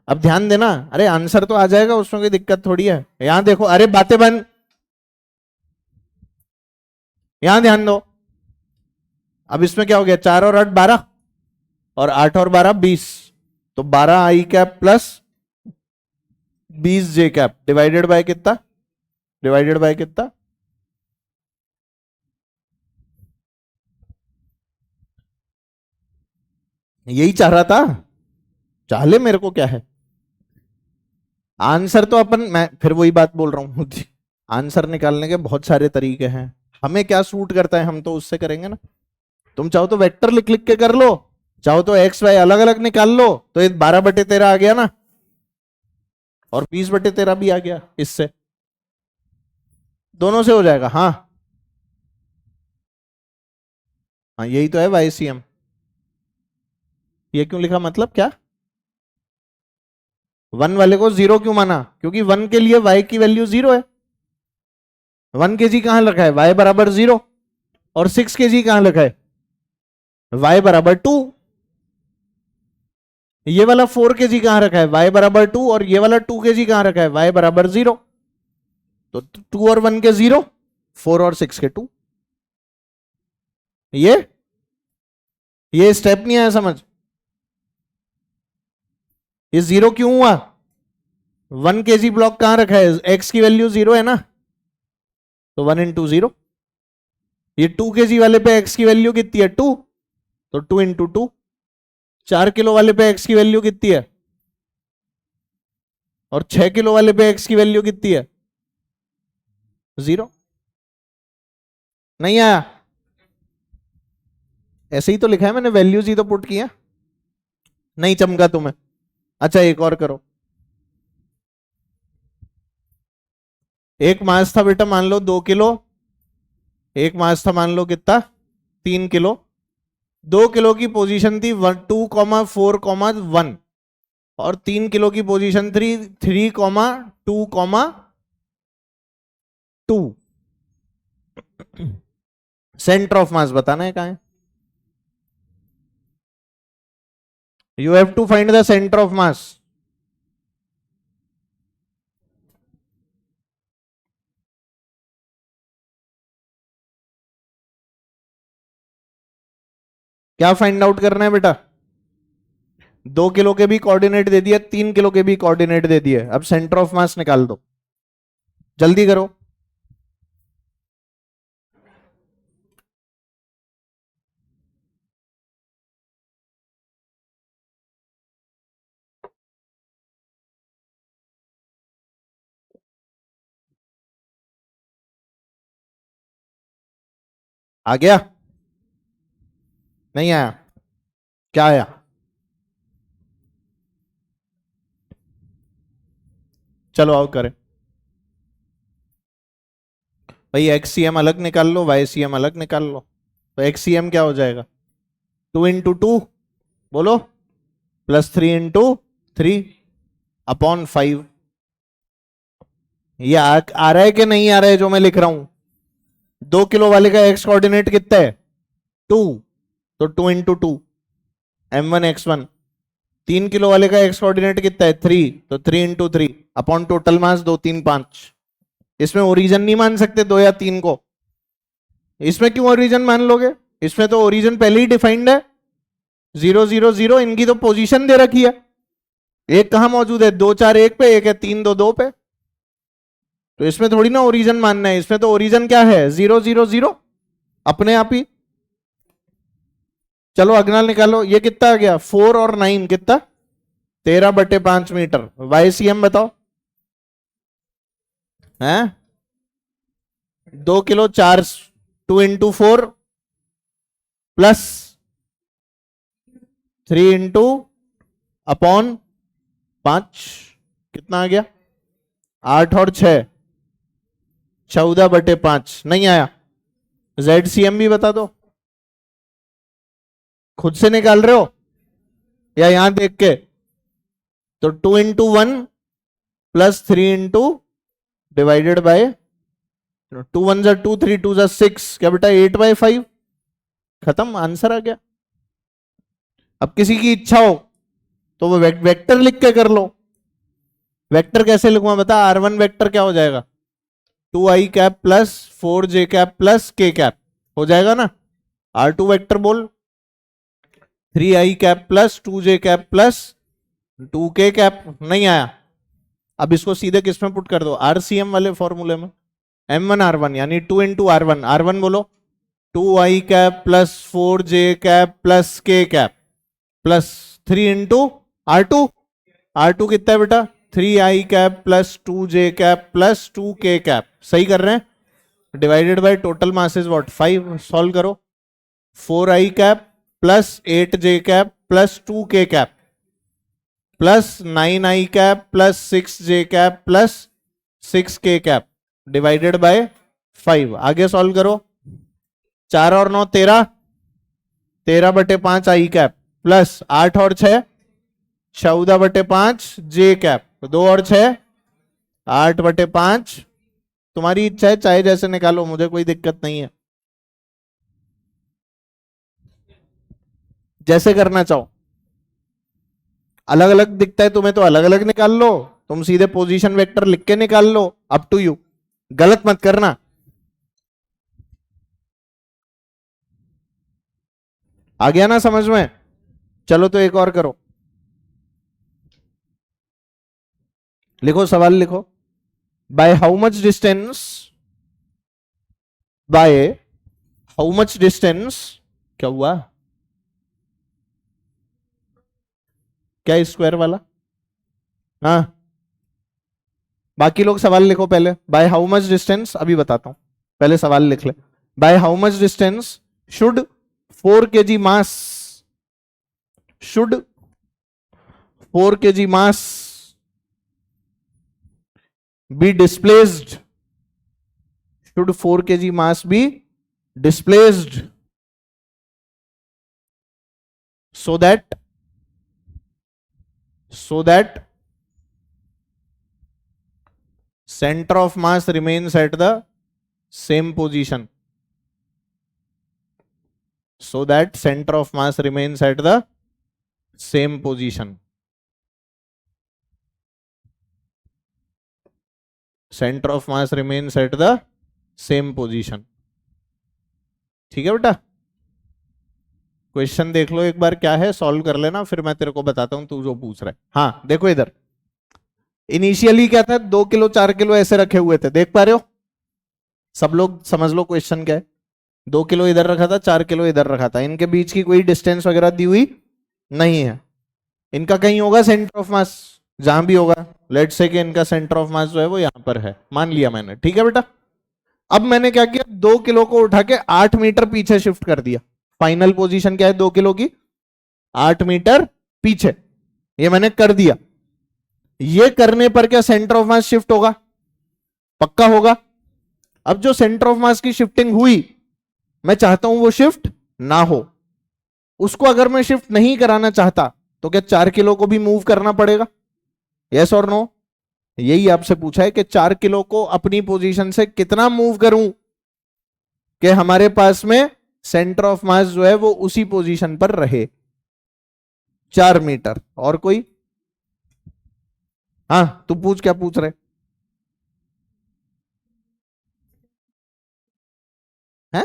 अब ध्यान देना, अरे आंसर तो आ जाएगा, उसमें कोई दिक्कत थोड़ी है। यहां देखो, अरे बातें बंद, यहां ध्यान दो। अब इसमें क्या हो गया? 4 और 8 12, और 8 और 12 20, तो 12i cap plus 20j cap divided by कितना? डिवाइडेड बाय कितना? यही चाह रहा था, चाह ले, मेरे को क्या है। आंसर तो अपन, मैं फिर वही बात बोल रहा हूं, आंसर निकालने के बहुत सारे तरीके हैं, हमें क्या सूट करता है हम तो उससे करेंगे ना। तुम चाहो तो वेक्टर लिख लिख के कर लो, चाहो तो एक्स वाई अलग अलग निकाल लो, तो ये 12/13 आ गया ना, और 20/13 भी आ गया, इससे दोनों से हो जाएगा। हाँ हाँ यही तो है YCM। ये क्यों लिखा, मतलब क्या? 1 वाले को 0 क्यों माना? क्योंकि 1 के लिए y की वैल्यू 0 है। 1 kg कहां लिखा है? y बराबर 0। और 6 kg कहां लिखा है? y बराबर 2। ये वाला 4 kg कहां रखा है? y बराबर 2। और ये वाला 2 kg कहां रखा है? y बराबर 0। तो 2 और 1 के 0, 4 और 6 के 2। ये स्टेप नहीं आया समझ? ये 0 क्यों हुआ? 1 kg ब्लॉक कहां रखा है? x की वैल्यू 0 है ना, तो 1 into 0। ये 2 kg वाले पे x की वैल्यू कितनी है? 2, तो 2 into 2। 4 किलो वाले पे x की वैल्यू कितनी है? और 6 किलो वाले पे x की वैल्यू कितनी है? 0। नहीं आया? ऐसे ही तो लिखा है मैंने, वैल्यूज ही तो पुट किया। नहीं चमका तुम्हें? अच्छा एक और करो। एक मास था बेटा मान लो 2 किलो, एक मास था मान लो कितना 3 किलो। 2 किलो की पोजीशन थी 2,4,1 और 3 किलो की पोजीशन थी 3,2,2। सेंटर ऑफ मास बताना है कहां है? You have to find the centre of mass. क्या फाइंड आउट करना है बेटा? 2 किलो के भी कोऑर्डिनेट दे दिए, 3 किलो के भी कोऑर्डिनेट दे दिए, अब सेंटर ऑफ मास निकाल दो, जल्दी करो। आ गया? नहीं आया? क्या आया? चलो आओ करें भाई। एक्ससीएम अलग निकाल लो, वाईसीएम अलग निकाल लो। तो एक्ससीएम क्या हो जाएगा? 2 × 2 बोलो, +3 × 3 अपॉन 5। ये आ रहा है कि नहीं आ रहा है जो मैं लिख रहा हूं? 2 किलो वाले का एक्स कोऑर्डिनेट कितना है? 2, तो 2 × 2 m1 x1। 3 किलो वाले का एक्स कोऑर्डिनेट कितना है? 3, तो 3 × 3 अपॉन टोटल मास 2, 3, 5। इसमें ओरिजिन नहीं मान सकते 2 या 3 को? इसमें क्यों ओरिजिन मान लोगे? इसमें तो ओरिजिन पहले ही डिफाइंड है, 0, 0, 0। इनकी तो पोजीशन दे रखी है। एक कहां मौजूद है? 2, 4 1 पे, एक है 3, 2, 2 पे। तो इसमें थोड़ी ना ओरिजिन मानना है, इसमें तो ओरिजिन क्या है? 0, 0, 0 अपने आप ही। चलो अगला निकालो, ये कितना आ गया? 4 और 9 कितना? 13/5 मीटर। वाईसीएम बताओ हैं? 2 किलो 4, 2 × 4 प्लस 3 अपॉन 5 कितना आ गया? 8 और 6 14/5। नहीं आया? ZCM भी बता दो। खुद से निकाल रहे हो या यहां देख के? तो 2 × 1 प्लस 3 डिवाइडेड बाय 2 1 जा 2, 3 2 जा 6, क्या बेटा 8/5। खत्म, आंसर आ गया। अब किसी की इच्छा हो तो वो वेक्टर लिख के कर लो। वेक्टर कैसे लिखूंगा बता? R1 वेक्टर क्या हो जाएगा? 2i plus 4j plus k हो जाएगा ना। R2 वेक्टर बोल, 3i plus 2j plus 2k। नहीं आया? अब इसको सीधे किस में पुट कर दो? RCM वाले फॉर्मूले में। m1 r1 यानी 2 × r1। r1 बोलो 2i plus 4j plus k plus 3 × r2। r2 कितना है बेटा? 3i plus 2j plus 2k। सही कर रहे हैं। Divided by total masses what? 5। Solve करो। 4i plus 8j plus 2k plus 9i plus 6j plus 6k divided by 5। आगे solve करो। 4 और 9 13, 13/5 i प्लस 8 और 6 14/5 j। 2 और 6 8/5। तुम्हारी इच्छा है, चाहे जैसे निकालो, मुझे कोई दिक्कत नहीं है, जैसे करना चाहो। अलग अलग दिखता है तुम्हें तो अलग अलग निकाल लो, तुम सीधे पोजीशन वेक्टर लिख के निकाल लो, अप टू यू। गलत मत करना। आ गया ना समझ में? चलो तो एक और करो। लिखो, सवाल लिखो। By how much distance, by how much distance, क्या हुआ? क्या स्क्वायर वाला? हाँ बाकी लोग सवाल लिखो पहले। बाय हाउ मच डिस्टेंस, अभी बताता हूं, पहले सवाल लिख ले। By how much distance should 4 kg mass, should 4 kg mass be displaced, should 4 kg mass be displaced so that center of mass remains at the same position, so that center of mass remains at the same position, center of mass remains at the same position। ठीक है बेटा, question देख लो एक बार क्या है, solve कर लेना, फिर मैं तेरे को बताता हूं तू जो पूछ रहा है। हाँ देखो इधर, इनिशियली क्या था, 2 किलो 4 किलो ऐसे रखे हुए थे, देख पा रहे हो? सब लोग समझ लो क्वेश्चन क्या है। 2 किलो इधर रखा था, 4 किलो इधर रखा था, इनके बीच की कोई डिस्टेंस वगैरह दी हुई नहीं है। इनका कहीं होगा सेंटर ऑफ मास, जहां भी होगा, लेट्स से कि इनका सेंटर ऑफ मास जो है वो यहां पर है, मान लिया मैंने, ठीक है बेटा। अब मैंने क्या किया, 2 किलो को उठा के 8 मीटर पीछे शिफ्ट कर दिया। फाइनल पोजीशन क्या है 2 किलो की, 8 मीटर पीछे, ये मैंने कर दिया। ये करने पर क्या सेंटर ऑफ मास शिफ्ट होगा? पक्का होगा। अब जो सेंटर ऑफ मास की शिफ्टिंग हुई, मैं चाहता हूं वो शिफ्ट ना हो। उसको अगर मैं शिफ्ट नहीं कराना चाहता तो क्या 4 किलो को भी मूव करना पड़ेगा? यस और नो? यही आपसे पूछा है कि 4 किलो को अपनी पोजीशन से कितना मूव करूं कि हमारे पास में सेंटर ऑफ मास जो है वो उसी पोजीशन पर रहे। 4 मीटर। और कोई? हाँ तू पूछ, क्या पूछ रहे हैं?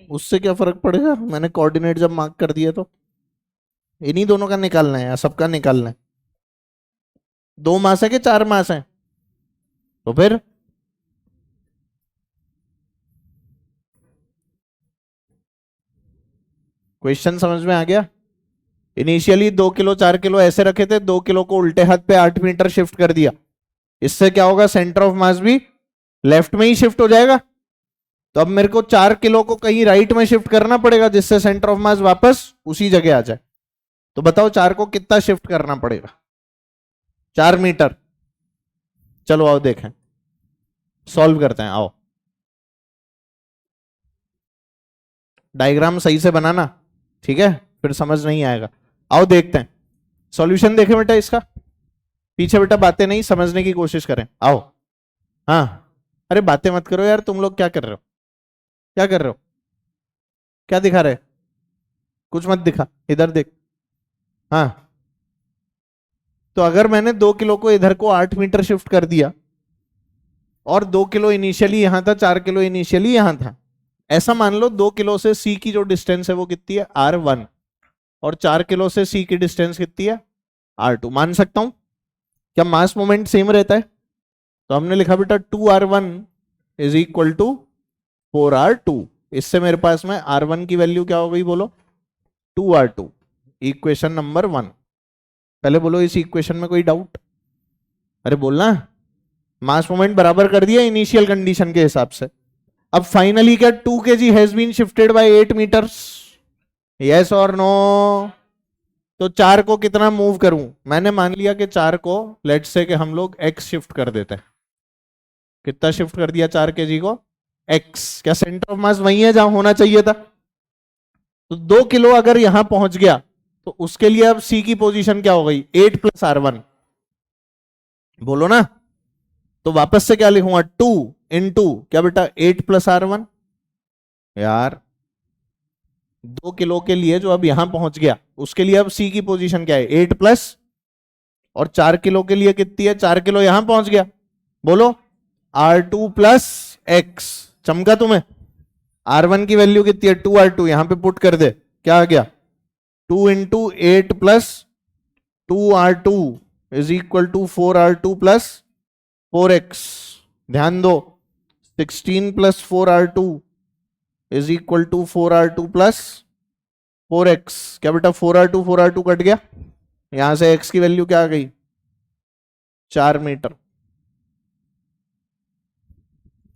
उससे क्या फर्क पड़ेगा, मैंने कोऑर्डिनेट जब मार्क कर दिया तो इन्हीं दोनों का निकालना है या सबका निकालना है? 2 मास है कि 4 मास है? तो फिर क्वेश्चन समझ में आ गया? इनिशियली 2 किलो 4 किलो ऐसे रखे थे, 2 किलो को उल्टे हाथ पे 8 मीटर शिफ्ट कर दिया। इससे क्या होगा, सेंटर ऑफ मास भी लेफ्ट में ही शिफ्ट हो जाएगा। तो अब मेरे को 4 किलो को कहीं राइट में शिफ्ट करना पड़ेगा, जिससे सेंटर ऑफ मास वापस उसी जगह आ जाए। तो बताओ 4 को कितना शिफ्ट करना पड़ेगा? 4 मीटर। चलो आओ देखें, सॉल्व करते हैं, आओ। डायग्राम सही से बनाना, ठीक है, फिर समझ नहीं आएगा। आओ देखते हैं, सॉल्यूशन देखें बेटा इसका। पीछे बेटा बातें नहीं, समझने की कोशिश करें, आओ। हाँ, अरे बातें मत करो यार, तुम लोग क्या कर रहे हो? क्या कर रहे हो? क्या दिखा रहे? कुछ मत दिखा, इधर देख। हाँ, तो अगर मैंने 2 किलो को इधर को 8 मीटर शिफ्ट कर दिया और 2 किलो इनिशियली यहां था, 4 किलो इनिशियली यहां था, ऐसा मान लो 2 किलो से सी की जो डिस्टेंस है वो कितनी है, R1, और 4 किलो से सी की डिस्टेंस कितनी है, R2। मान सकता हूं क्या मास मोमेंट सेम रहता है? तो हमने लिखा बेटा 2R1 is equal to 4R2। इससे मेरे पास में R1 की वैल्यू क्या हो गई, बोलो? 2R2। Equation number 1। पहले बोलो इस इक्वेशन में कोई डाउट? अरे बोलना। मास मोमेंट बराबर कर दिया इनिशियल कंडीशन के हिसाब से। अब फाइनली क्या 2 kg has been shifted by 8 metres? Yes और नो? तो 4 को कितना मूव करूं? मैंने मान लिया कि 4 को, लेट्स से कि हम लोग x शिफ्ट कर देते हैं। कितना शिफ्ट कर दिया 4 kg को? x। क्या सेंटर ऑफ मास वही है जहां होना चाहिए था? तो 2 किलो अगर यहां पहुंच गया तो उसके लिए अब c की पोजीशन क्या हो गई, 8 + R1। बोलो ना। तो वापस से क्या लिखूंगा, 2 इंटू क्या बेटा, 8 + R1। यार 2 किलो के लिए जो अब यहां पहुंच गया, उसके लिए अब सी की पोजीशन क्या है, 8 प्लस, और 4 किलो के लिए कितनी है, 4 किलो यहां पहुंच गया, बोलो R2 + X। चमका तुम्हें? R1 की वैल्यू कितनी है, 2R2, यहां पे पुट कर दे, क्या आ गया, 2 into 8 + 2R2 is equal to 4R2 + 4X। ध्यान दो, 16 + 4R2 is equal to 4R2 + 4X। क्या बेटा 4R2 4R2 कट गया, यहां से X की वैल्यू क्या आ गई, 4 मीटर।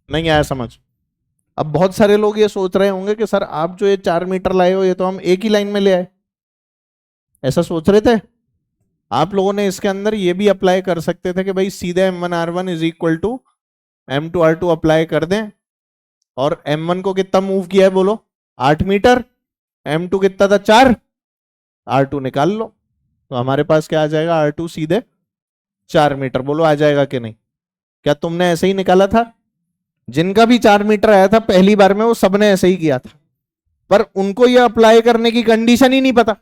नहीं आया समझ? अब बहुत सारे लोग ये सोच रहे होंगे कि सर आप जो ये 4 मीटर लाए हो ये तो हम एक ही लाइन में ले आए, ऐसा सोच रहे थे? आप लोगों ने इसके अंदर ये भी अप्लाई कर सकते थे कि भाई सीधे M1R1 is equal to M2R2 apply कर दें, और M1 को कितना मूव किया है बोलो? 8 मीटर। M2 कितना था? 4। R2 निकाल लो, तो हमारे पास क्या आ जाएगा? R2 सीधे 4 मीटर। बोलो आ जाएगा कि नहीं? क्या तुमने ऐसे ही निकाला था? जिनका भी 4 मीटर आया था पहली बार में वो सबने ऐसे ही किया था, पर उनको ये अप्लाई करने की कंडीशन ही नहीं पता।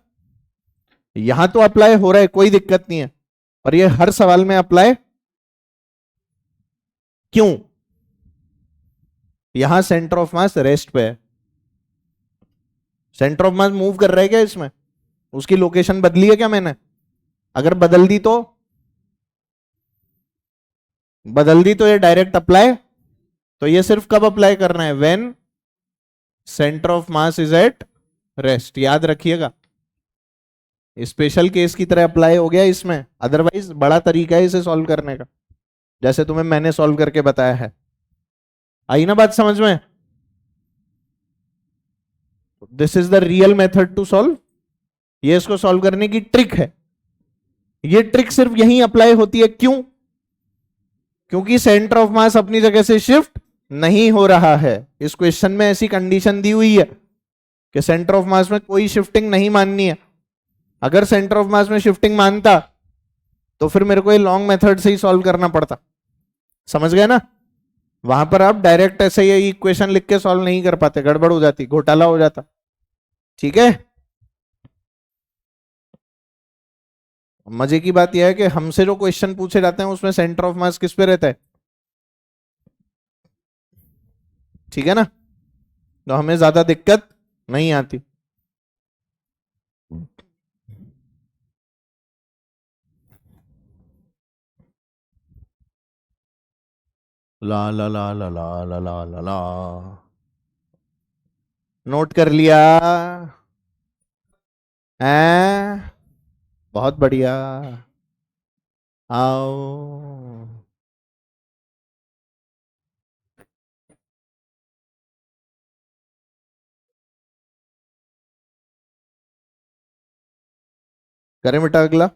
यहां तो अप्लाई हो रहा है, कोई दिक्कत नहीं है, पर ये हर सवाल में अप्लाई क्यों? यहां सेंटर ऑफ मास रेस्ट पे है। सेंटर ऑफ मास मूव कर रहा है क्या इसमें? उसकी लोकेशन बदली है क्या मैंने? अगर बदल दी तो ये डायरेक्ट अप्लाई। तो ये सिर्फ कब अप्लाई करना है? When centre of mass is at rest. याद रखिएगा, स्पेशल केस की तरह अप्लाई हो गया इसमें, अदरवाइज बड़ा तरीका है इसे सॉल्व करने का, जैसे तुम्हें मैंने सॉल्व करके बताया है। आई ना बात समझ में? This is the real method to solve. ये इसको सॉल्व करने की ट्रिक है। ये ट्रिक सिर्फ यहीं अप्लाई होती है। क्यों? क्योंकि सेंटर ऑफ मास अपनी जगह से शिफ्ट नहीं हो रहा है। इस क्वेश्चन में ऐसी कंडीशन दी हुई है कि सेंटर ऑफ मास में कोई शिफ्टिंग नहीं माननी है। अगर सेंटर ऑफ मास में शिफ्टिंग मानता तो फिर मेरे को ये लॉन्ग मेथड से ही सॉल्व करना पड़ता। समझ गए ना? वहां पर आप डायरेक्ट ऐसे ये इक्वेशन लिख के सॉल्व नहीं कर पाते, गड़बड़ हो जाती, घोटाला हो जाता। ठीक है? मजे की बात यह है कि हमसे जो क्वेश्चन पूछे जाते हैं उसमें सेंटर ऑफ मास किस पे रहता है? ठीक है ना? तो हमें ज्यादा दिक्कत नहीं आती। ला ला ला ला ला ला ला ला ला। नोट कर लिया? हैं? बहुत बढ़िया। आओ। करें बेटा अगला?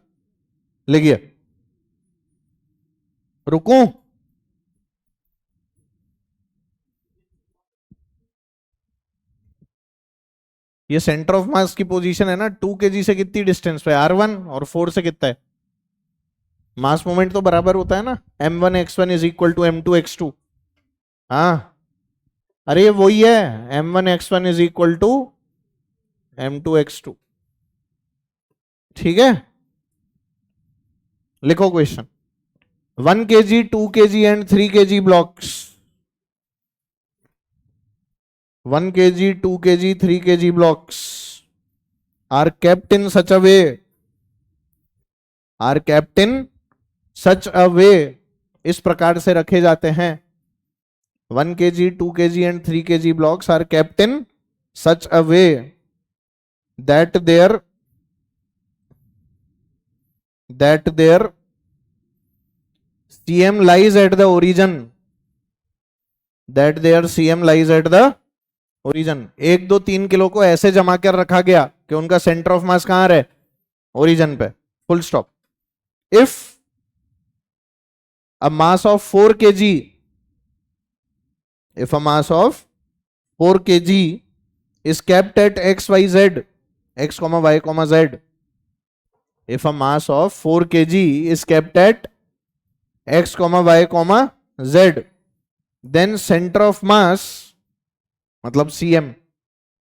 लिखिए। रुकूं? ये सेंटर ऑफ मास की पोजीशन है ना, 2 kg से कितनी डिस्टेंस पे? R1, और 4 से कितना है? मास मोमेंट तो बराबर होता है ना, M1x1 is equal to M2x2। हाँ, अरे ये वही है, M1x1 is equal to M2x2। ठीक है? लिखो question. 1 kg, 2 kg and 3 kg blocks, 1 kg, 2 kg, 3 kg blocks are kept in such a way, are kept in such a way, इस प्रकार से रखे जाते हैं। 1 kg, 2 kg and 3 kg blocks are kept in such a way that their CM lies at the origin, that their CM lies at the origin। 1, 2, 3 kilo को ऐसे जमा कर रखा गया कि उनका सेंटर ऑफ मास कहां रहे? ओरिजिन पे। Full stop. If a mass of 4 kg, if a mass of 4 kg is kept at xyz, x comma y comma z, if a mass of 4 kg is kept at x comma y comma z, then center of mass मतलब cm,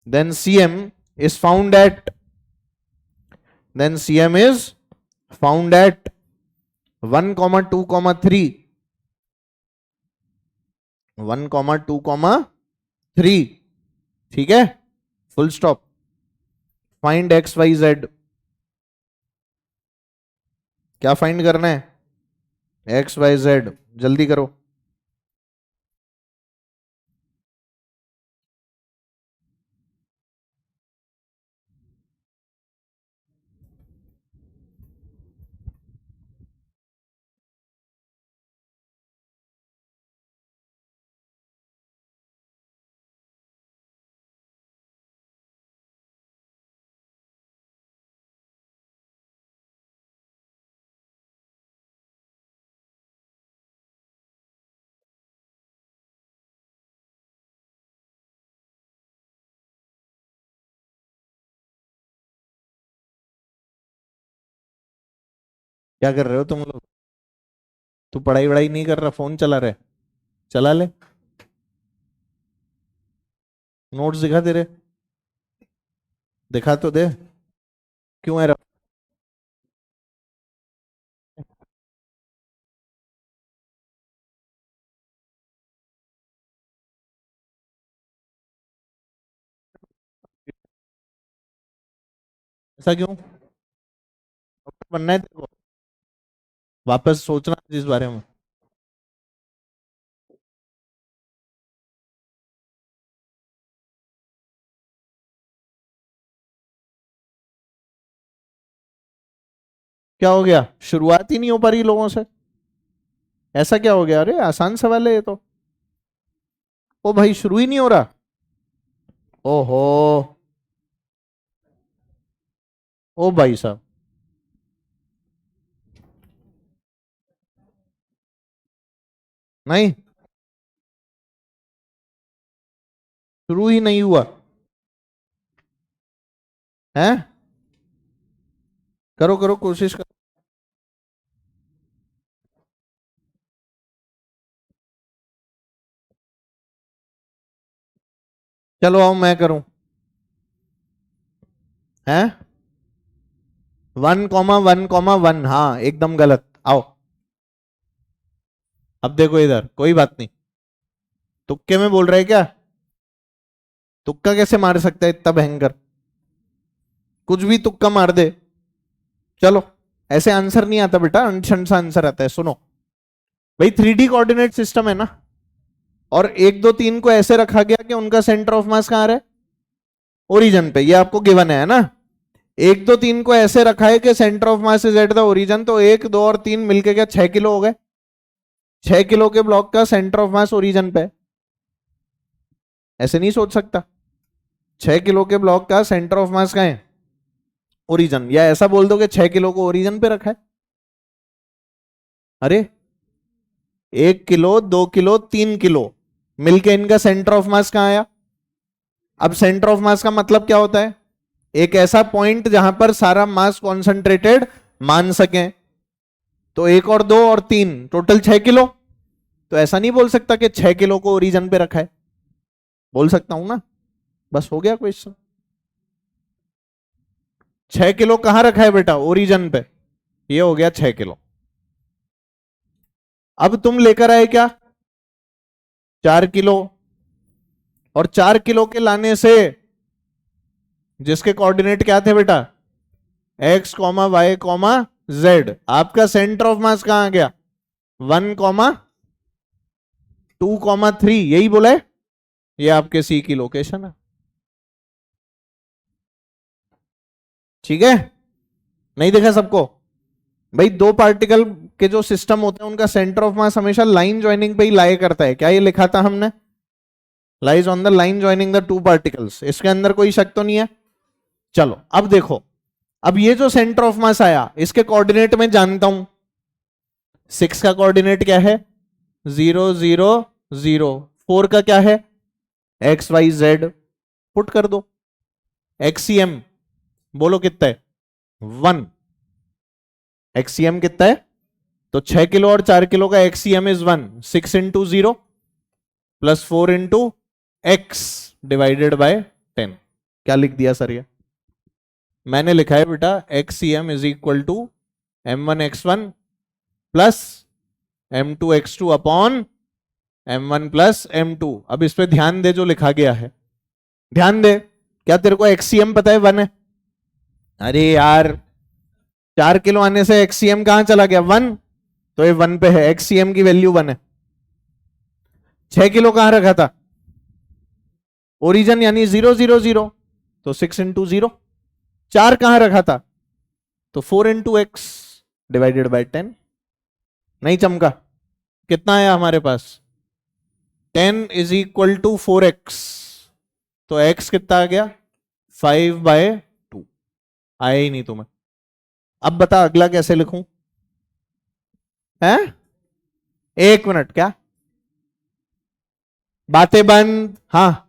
then cm is found at, then cm is found at 1 comma 2 comma 3, 1 comma 2 comma 3। ठीक है? Full stop. Find X Y Z. क्या find करना है? X Y Z. जल्दी करो। क्या कर रहे हो तुम लोग? तू पढ़ाई वढ़ाई नहीं कर रहा, फोन चला रहे? चला ले, नोट्स दिखा तेरे, दिखा तो दे। क्यों है ऐसा क्यों? बनना है तेरे को? वापस सोचना इस बारे में। क्या हो गया, शुरुआत ही नहीं हो पा रही लोगों से? ऐसा क्या हो गया? अरे आसान सवाल है ये तो। ओ भाई, शुरू ही नहीं हो रहा। ओहो। ओ भाई साहब। नहीं, शुरू ही नहीं हुआ है। करो करो, कोशिश करो। चलो आओ मैं करूं। है 1,1,1, हाँ एकदम गलत। आओ, अब देखो इधर, कोई बात नहीं। तुक्के में बोल रहे क्या? तुक्का कैसे मार सकता है इतना भयंकर? कुछ भी तुक्का मार दे। चलो, ऐसे आंसर नहीं आता बेटा, अनशन सा आंसर आता है। सुनो भाई, 3D कोऑर्डिनेट सिस्टम है ना, और 1 2 3 को ऐसे रखा गया कि उनका सेंटर ऑफ मास कहां है? ओरिजन पे। ये आपको गिवन है ना। 1 2 3 को ऐसे रखा है कि centre of mass is at the origin, तो 1 2 और 3 मिलके क्या 6 किलो हो गए? 6 किलो के ब्लॉक का सेंटर ऑफ मास ओरिजन पे है। ऐसे नहीं सोच सकता। 6 किलो के ब्लॉक का सेंटर ऑफ मास कहाँ है? ओरिजन। या ऐसा बोल दो कि 6 किलो को ओरिजन पे रखा है। अरे 1 किलो 2 किलो 3 किलो मिलके इनका सेंटर ऑफ मास कहाँ आया? अब सेंटर ऑफ मास का मतलब क्या होता है? एक ऐसा पॉइंट जहां पर सारा मास कॉन्सेंट्रेटेड मान सके। तो 1 और 2 और 3 टोटल 6 किलो। तो ऐसा नहीं बोल सकता कि 6 किलो को ओरिजन पे रखा है। बोल सकता हूं ना? बस हो गया क्वेश्चन। 6 किलो कहां रखा है बेटा? ओरिजन पे। ये हो गया 6 किलो। अब तुम लेकर आए क्या? 4 किलो। और 4 किलो के लाने से, जिसके कोऑर्डिनेट क्या थे बेटा? x,y,z, आपका सेंटर ऑफ मास कहां आ गया? 1,2,3, यही बोला है। ये आपके सी की लोकेशन है। ठीक है, नहीं देखा सबको? भाई दो पार्टिकल के जो सिस्टम होते हैं उनका सेंटर ऑफ मास हमेशा लाइन ज्वाइनिंग पे ही लाई करता है। क्या ये लिखा था हमने? Lies on the line joining the two particles. इसके अंदर कोई शक तो नहीं है? चलो अब देखो, अब ये जो सेंटर ऑफ मास आया, इसके कोऑर्डिनेट में जानता हूं। 6 का कोऑर्डिनेट क्या है? 0 0 0। 4 का क्या है? XYZ। पुट कर दो। एक्सीएम बोलो कितना है? 1। एक्सीएम कितना है? तो 6 किलो और 4 किलो का एक्सीएम इज 1। 6 × 0 +4 × x divided by 10। क्या लिख दिया सर ये? मैंने लिखा है बेटा XCM is equal to m1x1 plus m2x2 upon m1 plus m2। अब इस पे ध्यान दे जो लिखा गया है, ध्यान दे। क्या तेरे को एक्सीएम पता है 1 है? अरे यार, 4 किलो आने से एक्सीएम कहां चला गया? 1। तो ये 1 पे है, एक्सीएम की वैल्यू 1 है। 6 किलो कहां रखा था? ओरिजन, यानी 0 0 0। तो 6 × 0। 4 कहां रखा था? तो 4 × x डिवाइडेड बाय 10। नहीं चमका? कितना आया हमारे पास? 10 इज इक्वल टू 4x। तो x कितना आ गया? 5/2। आया ही नहीं तुम्हें। अब बता अगला कैसे लिखूं? है 1 मिनट, क्या बातें बंद? हाँ,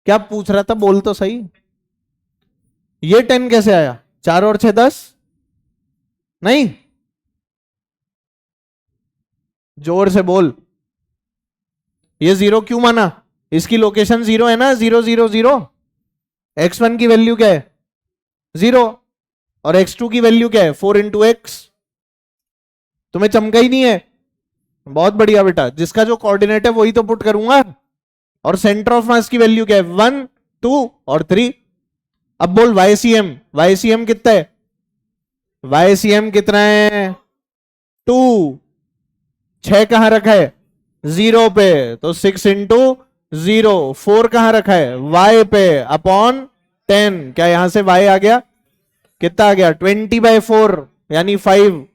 क्या पूछ रहा था? बोल तो सही। ये 10 कैसे आया? 4 और 6 10, नहीं, जोर से बोल। ये 0 क्यों माना? इसकी लोकेशन 0 है ना, 0 0 0। x1 की वैल्यू क्या है? 0। और x2 की वैल्यू क्या है? 4 इंटू एक्स। तुम्हें चमका ही नहीं है? बहुत बढ़िया बेटा, जिसका जो कोऑर्डिनेट है वही तो पुट करूंगा। और सेंटर ऑफ मास की वैल्यू क्या है? 1 2 और 3। अब बोल YCM, YCM कितना है? YCM कितना है? 2। 6 कहां रखा है? 0 पे, तो 6 इंटू 0। 4 कहां रखा है? Y पे, अपॉन 10। क्या यहां से Y आ गया? कितना आ गया? 20/4 यानी 5।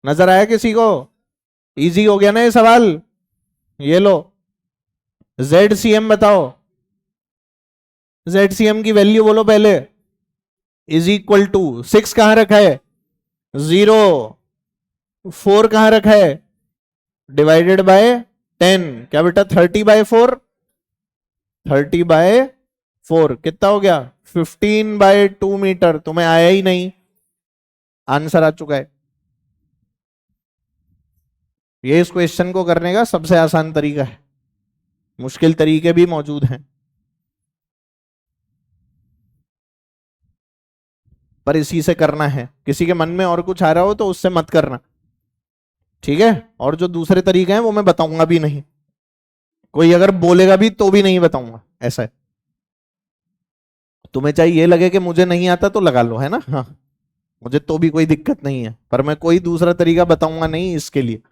नजर आया किसी को? इजी हो गया ना ये सवाल। ये लो, ZCM बताओ। ZCM की वैल्यू बोलो पहले। इज इक्वल टू 6 कहां रखा है? 0। 4 कहां रखा है? Divided by 10। क्या बेटा? 30/4। 30/4 कितना हो गया? 15/2 मीटर। तुम्हें आया ही नहीं, आंसर आ चुका है। ये इस क्वेश्चन को करने का सबसे आसान तरीका है, मुश्किल तरीके भी मौजूद हैं, पर इसी से करना है। किसी के मन में और कुछ आ रहा हो तो उससे मत करना, ठीक है? और जो दूसरे तरीके हैं वो मैं बताऊंगा भी नहीं, कोई अगर बोलेगा भी तो भी नहीं बताऊंगा, ऐसा है। तुम्हें चाहिए ये लगे कि मुझे नहीं आता तो लगा लो, है ना? हाँ, मुझे तो भी कोई दिक्कत नहीं है, पर मैं कोई दूसरा तरीका बताऊंगा नहीं इसके लिए।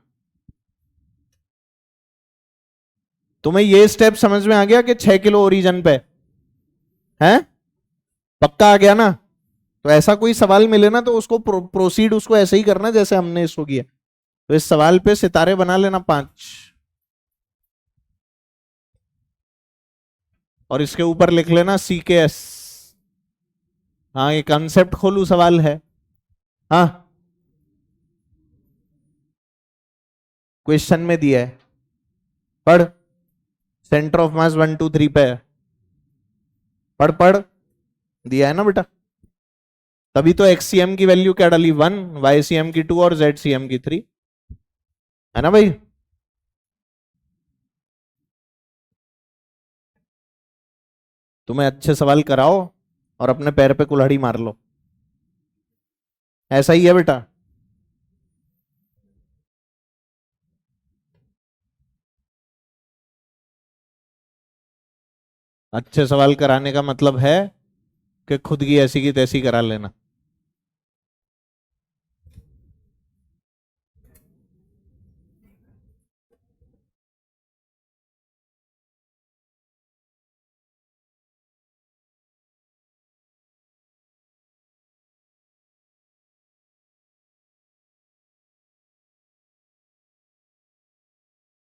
तुम्हें ये स्टेप समझ में आ गया कि 6 किलो ओरिजिन पे है? पक्का आ गया ना? तो ऐसा कोई सवाल मिले ना तो उसको प्रोसीड उसको ऐसे ही करना जैसे हमने इसको किया। तो इस सवाल पे सितारे बना लेना 5, और इसके ऊपर लिख लेना CKS। हाँ, ये कंसेप्ट खोलू सवाल है। हाँ, क्वेश्चन में दिया है, पढ़। सेंटर ऑफ मास 1 2 3 पे है, पढ़ पढ़, दिया है ना बेटा? तभी तो XCM की वैल्यू क्या डाली? 1, YCM की 2 और ZCM की 3, है ना भाई? तुम्हें अच्छे सवाल कराओ और अपने पैर पे कुल्हाड़ी मार लो, ऐसा ही है बेटा। अच्छे सवाल कराने का मतलब है कि खुद की ऐसी की तैसी करा लेना।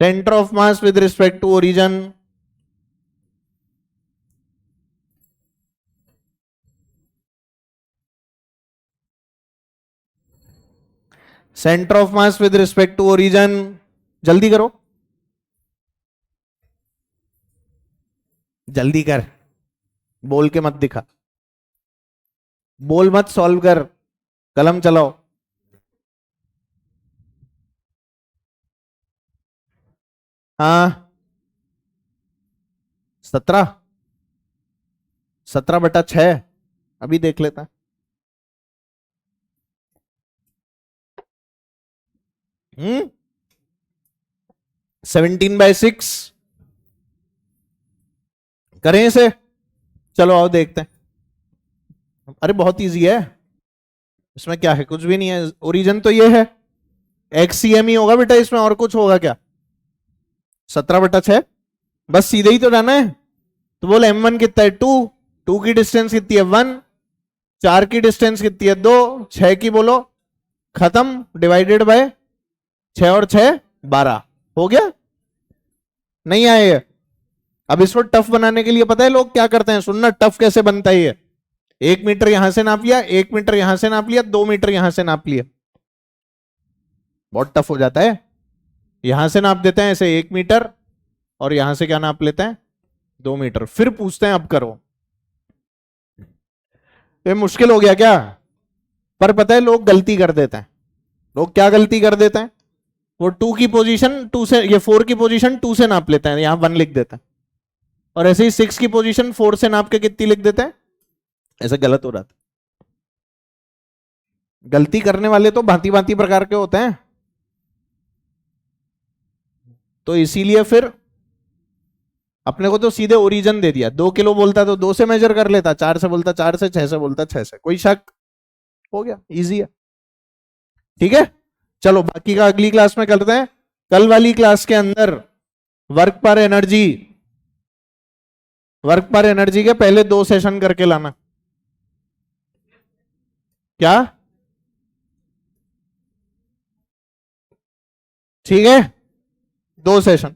Centre of mass with respect to origin, centre of mass with respect to origin, जल्दी करो, जल्दी कर, बोल के मत दिखा, बोल मत, सॉल्व कर, कलम चलाओ। हाँ, 17, 17/6, अभी देख लेता। 17/6 करें इसे? चलो आओ देखते हैं। अरे बहुत इजी है, इसमें क्या है? कुछ भी नहीं है, ओरिजिन तो ये है, XCM ही होगा बेटा, इसमें और कुछ होगा क्या? 17/6, बस सीधे ही तो जाना है। तो बोल M1 कितना है? 2, 2 की डिस्टेंस कितनी है? 1, 4 की डिस्टेंस कितनी है? 2, 6 की बोलो, खत्म, डिवाइडेड बाय 6 और 6 12, हो गया? नहीं आए? अब इसको टफ बनाने के लिए पता है लोग क्या करते हैं? सुनना, टफ कैसे बनता है ये। 1 मीटर यहां से नाप लिया, 1 मीटर यहां से नाप लिया, 2 मीटर यहां से नाप लिया, बहुत टफ हो जाता है। यहां से नाप देते हैं ऐसे 1 मीटर, और यहां से क्या नाप लेते हैं? 2 मीटर, फिर पूछते हैं अब करो। ये मुश्किल हो गया क्या? पर पता है लोग गलती कर देते हैं। लोग क्या गलती कर देते हैं? वो 2 की पोजीशन 2 से, ये 4 की पोजीशन 2 से नाप लेते हैं, यहां 1 लिख देते हैं, और ऐसे ही 6 की पोजीशन 4 से नाप के कितनी लिख देते हैं। ऐसे गलत हो रहा था। गलती करने वाले तो भांति भांति प्रकार के होते हैं, तो इसीलिए फिर अपने को तो सीधे ओरिजिन दे दिया। 2 किलो बोलता तो 2 से मेजर कर लेता, 4 से बोलता 4 से, 6 से बोलता 6 से, कोई शक? हो गया, इजी है। ठीक है, चलो बाकी का अगली क्लास में करते हैं। कल वाली क्लास के अंदर वर्क पर एनर्जी, वर्क पर एनर्जी के पहले 2 सेशन करके लाना। क्या? ठीक है, 2 सेशन।